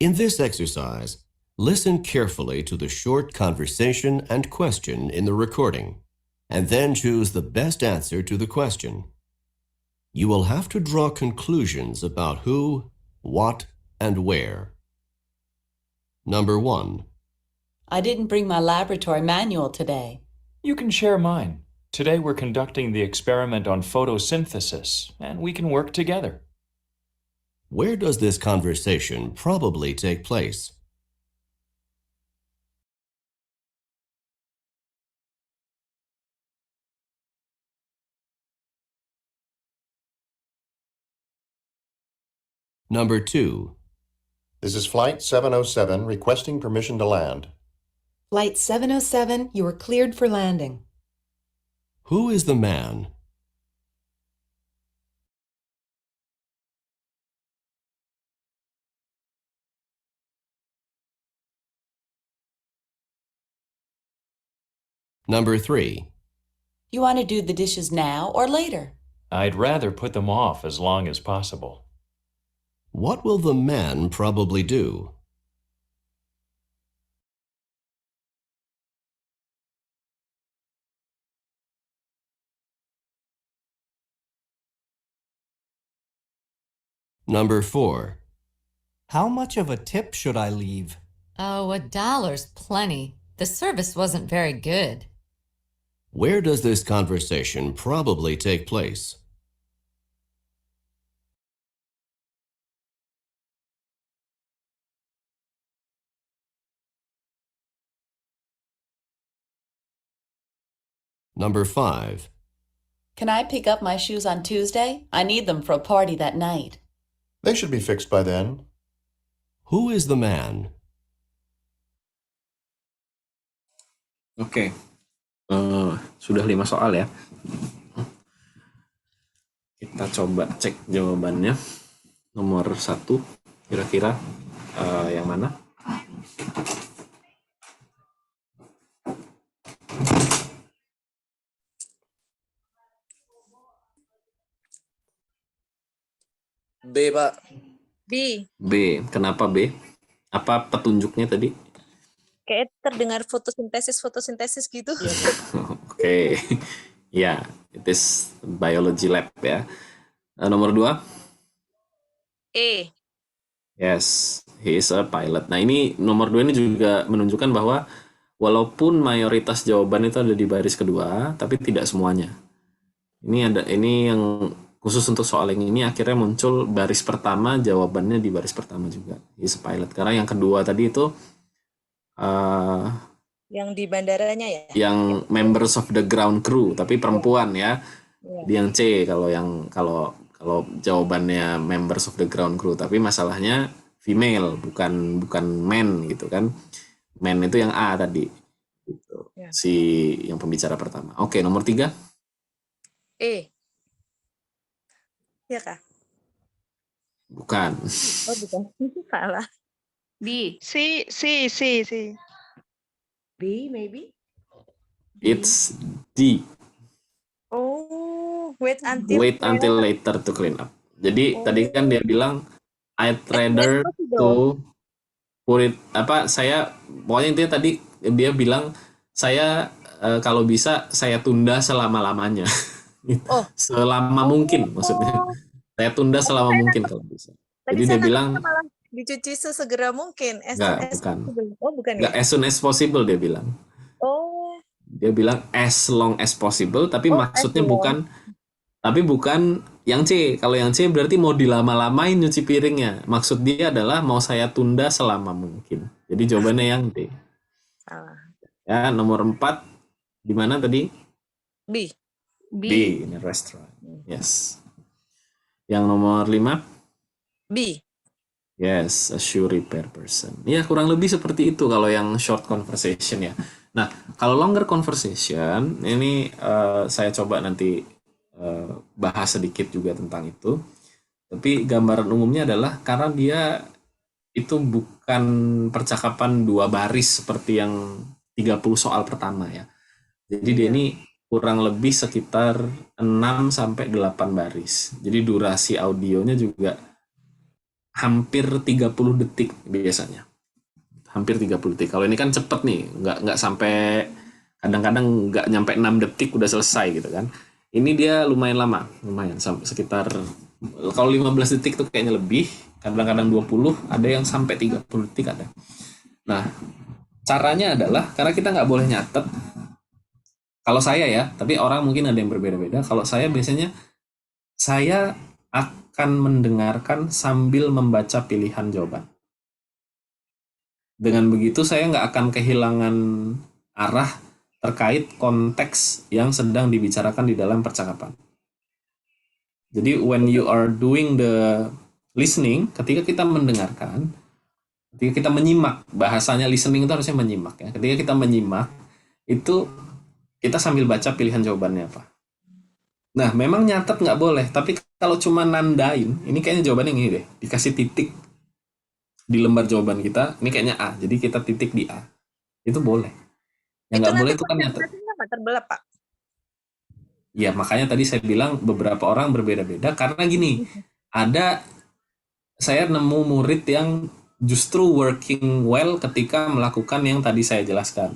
In this exercise, listen carefully to the short conversation and question in the recording, and then choose the best answer to the question. You will have to draw conclusions about who, what, and where. Number 1. I didn't bring my laboratory manual today. You can share mine. Today we're conducting the experiment on photosynthesis, and we can work together. Where does this conversation probably take place? Number 2. This is Flight 707 requesting permission to land. Flight 707, you are cleared for landing. Who is the man? Number 3. You want to do the dishes now or later? I'd rather put them off as long as possible. What will the man probably do? Number 4. How much of a tip should I leave? Oh, $1's plenty. The service wasn't very good. Where does this conversation probably take place? Number 5. Can I pick up my shoes on Tuesday? I need them for a party that night. They should be fixed by then. Who is the man? Oke. Sudah 5 soal ya. Kita coba cek jawabannya. Nomor 1, kira-kira yang mana? B, Pak. B. B. Kenapa B? Apa petunjuknya tadi? Kayak terdengar fotosintesis gitu. Oke. Ya, it is biology lab ya. Nomor 2. E. Yes, he is a pilot. Nah, ini nomor 2 ini juga menunjukkan bahwa walaupun mayoritas jawaban itu ada di baris kedua, tapi tidak semuanya. Ini yang khusus untuk soal yang ini akhirnya muncul baris pertama, jawabannya di baris pertama juga. He is a pilot. Karena yang kedua tadi itu yang di bandaranya ya? Yang members of the ground crew, tapi perempuan ya. Di yang C kalau jawabannya members of the ground crew, tapi masalahnya female bukan men gitu kan. Men itu yang A tadi. Gitu. Ya. Si yang pembicara pertama. Oke, nomor 3. E. Ya kah? Bukan. Oh, bukan. Salah. B. C. B, maybe? It's D. Oh, wait until later to clean up. Jadi tadi kan dia bilang I'd rather to put it pokoknya intinya tadi dia bilang Saya kalau bisa saya tunda selama-lamanya. Oh. Selama mungkin maksudnya. Saya tunda selama mungkin kalau bisa. Tadi Jadi dia saya bilang nangkapnya malah dicuci sesegera mungkin. As soon enggak, as bukan. possible. Oh, bukan Enggak ya? as soon as possible dia bilang. Oh. Dia bilang as long as possible, tapi Oh, maksudnya as long. bukan yang C. Kalau yang C berarti mau dilama-lamain nyuci piringnya. Maksud dia adalah mau saya tunda selama mungkin. Jadi jawabannya yang D. Salah. Ya, nomor 4 di mana tadi? B. B, in a restaurant. Yes. Yang nomor 5? B. Yes, a shoe repair person. Ya, kurang lebih seperti itu kalau yang short conversation ya. Nah, kalau longer conversation, ini saya coba nanti bahas sedikit juga tentang itu. Tapi gambaran umumnya adalah karena dia itu bukan percakapan 2 baris seperti yang 30 soal pertama ya. Jadi dia ini kurang lebih sekitar 6 sampai 8 baris. Jadi durasi audionya juga hampir 30 detik biasanya. Hampir 30 detik. Kalau ini kan cepet nih, nggak sampai, kadang-kadang nggak nyampe 6 detik udah selesai gitu kan. Ini dia lumayan lama, lumayan sekitar, kalau 15 detik tuh kayaknya lebih, kadang-kadang 20, ada yang sampai 30 detik ada. Nah, caranya adalah, karena kita nggak boleh nyatet, kalau saya ya, tapi orang mungkin ada yang berbeda-beda. Kalau saya biasanya, saya akan mendengarkan sambil membaca pilihan jawaban. Dengan begitu saya nggak akan kehilangan arah terkait konteks yang sedang dibicarakan di dalam percakapan. Jadi when you are doing the listening, ketika kita mendengarkan, ketika kita menyimak, bahasanya listening itu harusnya menyimak ya. Ketika kita menyimak, itu kita sambil baca pilihan jawabannya apa. Nah, memang nyatet nggak boleh, tapi kalau cuma nandain, ini kayaknya jawabannya ini deh, dikasih titik di lembar jawaban kita, ini kayaknya A, jadi kita titik di A. Itu boleh. Yang nggak boleh itu kan nyatet. Nggak terbelah, Pak. Ya, makanya tadi saya bilang beberapa orang berbeda-beda, karena gini, saya nemu murid yang justru working well ketika melakukan yang tadi saya jelaskan.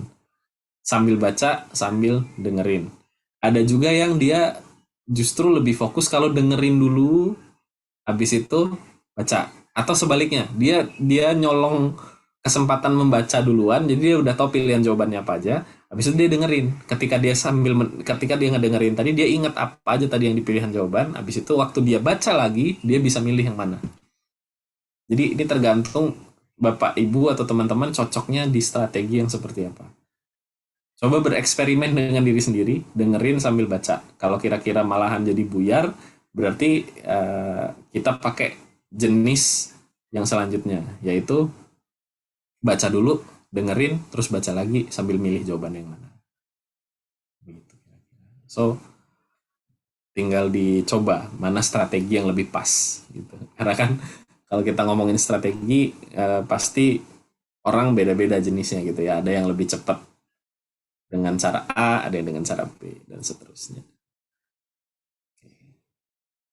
Sambil baca, sambil dengerin. Ada juga yang dia justru lebih fokus kalau dengerin dulu, habis itu baca. Atau sebaliknya, dia nyolong kesempatan membaca duluan, jadi dia udah tahu pilihan jawabannya apa aja, habis itu dia dengerin. Ketika dia ngedengerin tadi, dia ingat apa aja tadi yang di pilihan jawaban, habis itu waktu dia baca lagi, dia bisa milih yang mana. Jadi ini tergantung Bapak, Ibu, atau teman-teman cocoknya di strategi yang seperti apa. Coba bereksperimen dengan diri sendiri, dengerin sambil baca. Kalau kira-kira malahan jadi buyar, berarti kita pakai jenis yang selanjutnya, yaitu baca dulu, dengerin, terus baca lagi sambil milih jawaban yang mana. So, tinggal dicoba mana strategi yang lebih pas. Gitu. Karena kan kalau kita ngomongin strategi, pasti orang beda-beda jenisnya gitu ya. Ada yang lebih cepat dengan cara A, ada yang dengan cara B, dan seterusnya.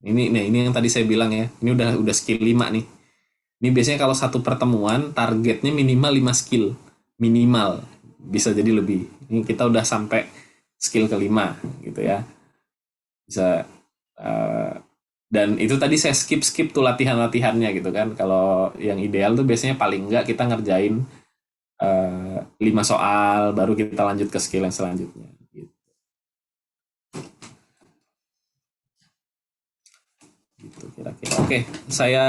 Ini yang tadi saya bilang ya, ini udah skill 5 nih. Ini biasanya kalau satu pertemuan, targetnya minimal 5 skill. Minimal, bisa jadi lebih. Ini kita udah sampai skill ke-5 gitu ya. Bisa, dan itu tadi saya skip tuh latihannya gitu kan. Kalau yang ideal tuh biasanya paling enggak kita ngerjain 5 soal, baru kita lanjut ke skill yang selanjutnya. Gitu. Gitu kira-kira. Oke, saya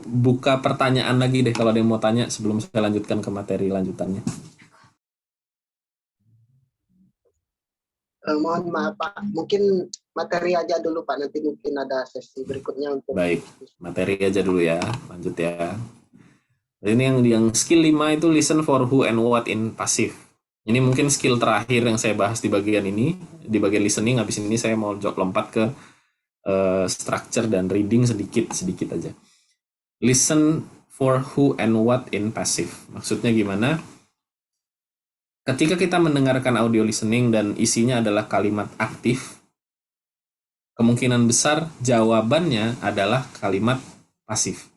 buka pertanyaan lagi deh kalau ada yang mau tanya sebelum saya lanjutkan ke materi lanjutannya. Mohon maaf Pak, mungkin materi aja dulu Pak, nanti mungkin ada sesi berikutnya untuk. Baik, materi aja dulu ya, lanjut ya. Ini yang skill 5 itu listen for who and what in passive. Ini mungkin skill terakhir yang saya bahas di bagian ini, di bagian listening. Habis ini saya mau lompat ke structure dan reading sedikit aja. Listen for who and what in passive. Maksudnya gimana? Ketika kita mendengarkan audio listening dan isinya adalah kalimat aktif, kemungkinan besar jawabannya adalah kalimat pasif.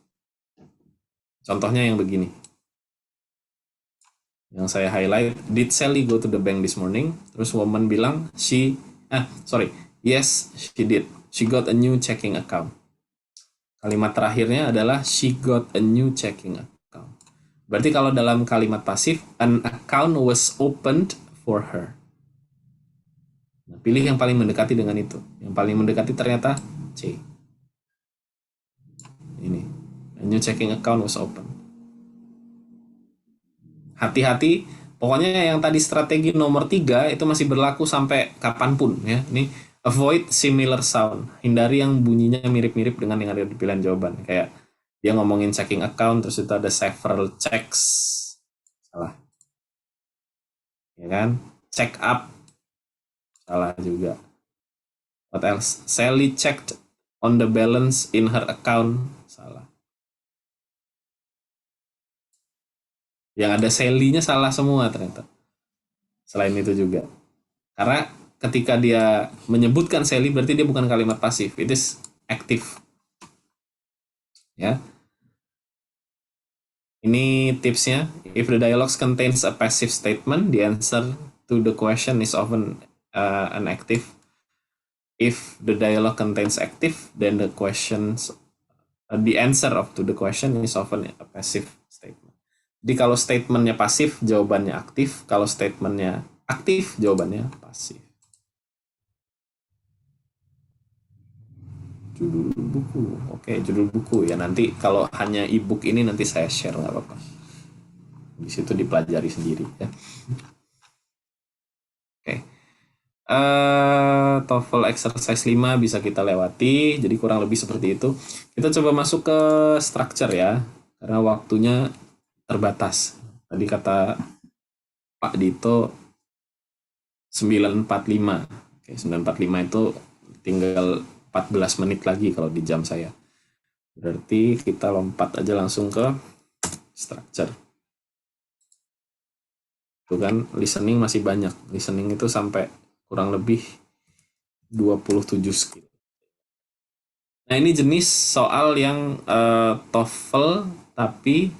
Contohnya yang begini. Yang saya highlight, did Sally go to the bank this morning? Terus woman bilang, yes, she did. She got a new checking account. Kalimat terakhirnya adalah she got a new checking account. Berarti kalau dalam kalimat pasif, an account was opened for her. Nah, pilih yang paling mendekati dengan itu. Yang paling mendekati ternyata C. Ini, a new checking account was opened. Hati-hati, pokoknya yang tadi strategi nomor 3 itu masih berlaku sampai kapanpun ya. Ini avoid similar sound. Hindari yang bunyinya mirip-mirip dengan yang ada di pilihan jawaban. Kayak dia ngomongin checking account, terus itu ada several checks. Salah. Ya kan? Check up. Salah juga. What else? Sally checked on the balance in her account. Salah. Yang ada Sally-nya salah semua ternyata. Selain itu juga. Karena ketika dia menyebutkan Sally berarti dia bukan kalimat pasif, it is active. Ya. Ini tipsnya. If the dialogue contains a passive statement, the answer to the question is often an active. If the dialogue contains active, then the answer to the question is often a passive statement. Jadi kalau statementnya pasif, jawabannya aktif. Kalau statementnya aktif, jawabannya pasif. Judul buku. Oke, judul buku ya. Nanti kalau hanya e-book ini nanti saya share, nggak apa-apa. Di situ dipelajari sendiri ya. Oke. TOEFL exercise 5 bisa kita lewati. Jadi kurang lebih seperti itu. Kita coba masuk ke structure ya. Karena waktunya terbatas. Tadi kata Pak Dito 9.45. Oke, 9.45 itu tinggal 14 menit lagi kalau di jam saya. Berarti kita lompat aja langsung ke structure. Itu kan listening masih banyak. Listening itu sampai kurang lebih 27 skill. Nah, ini jenis soal yang TOEFL tapi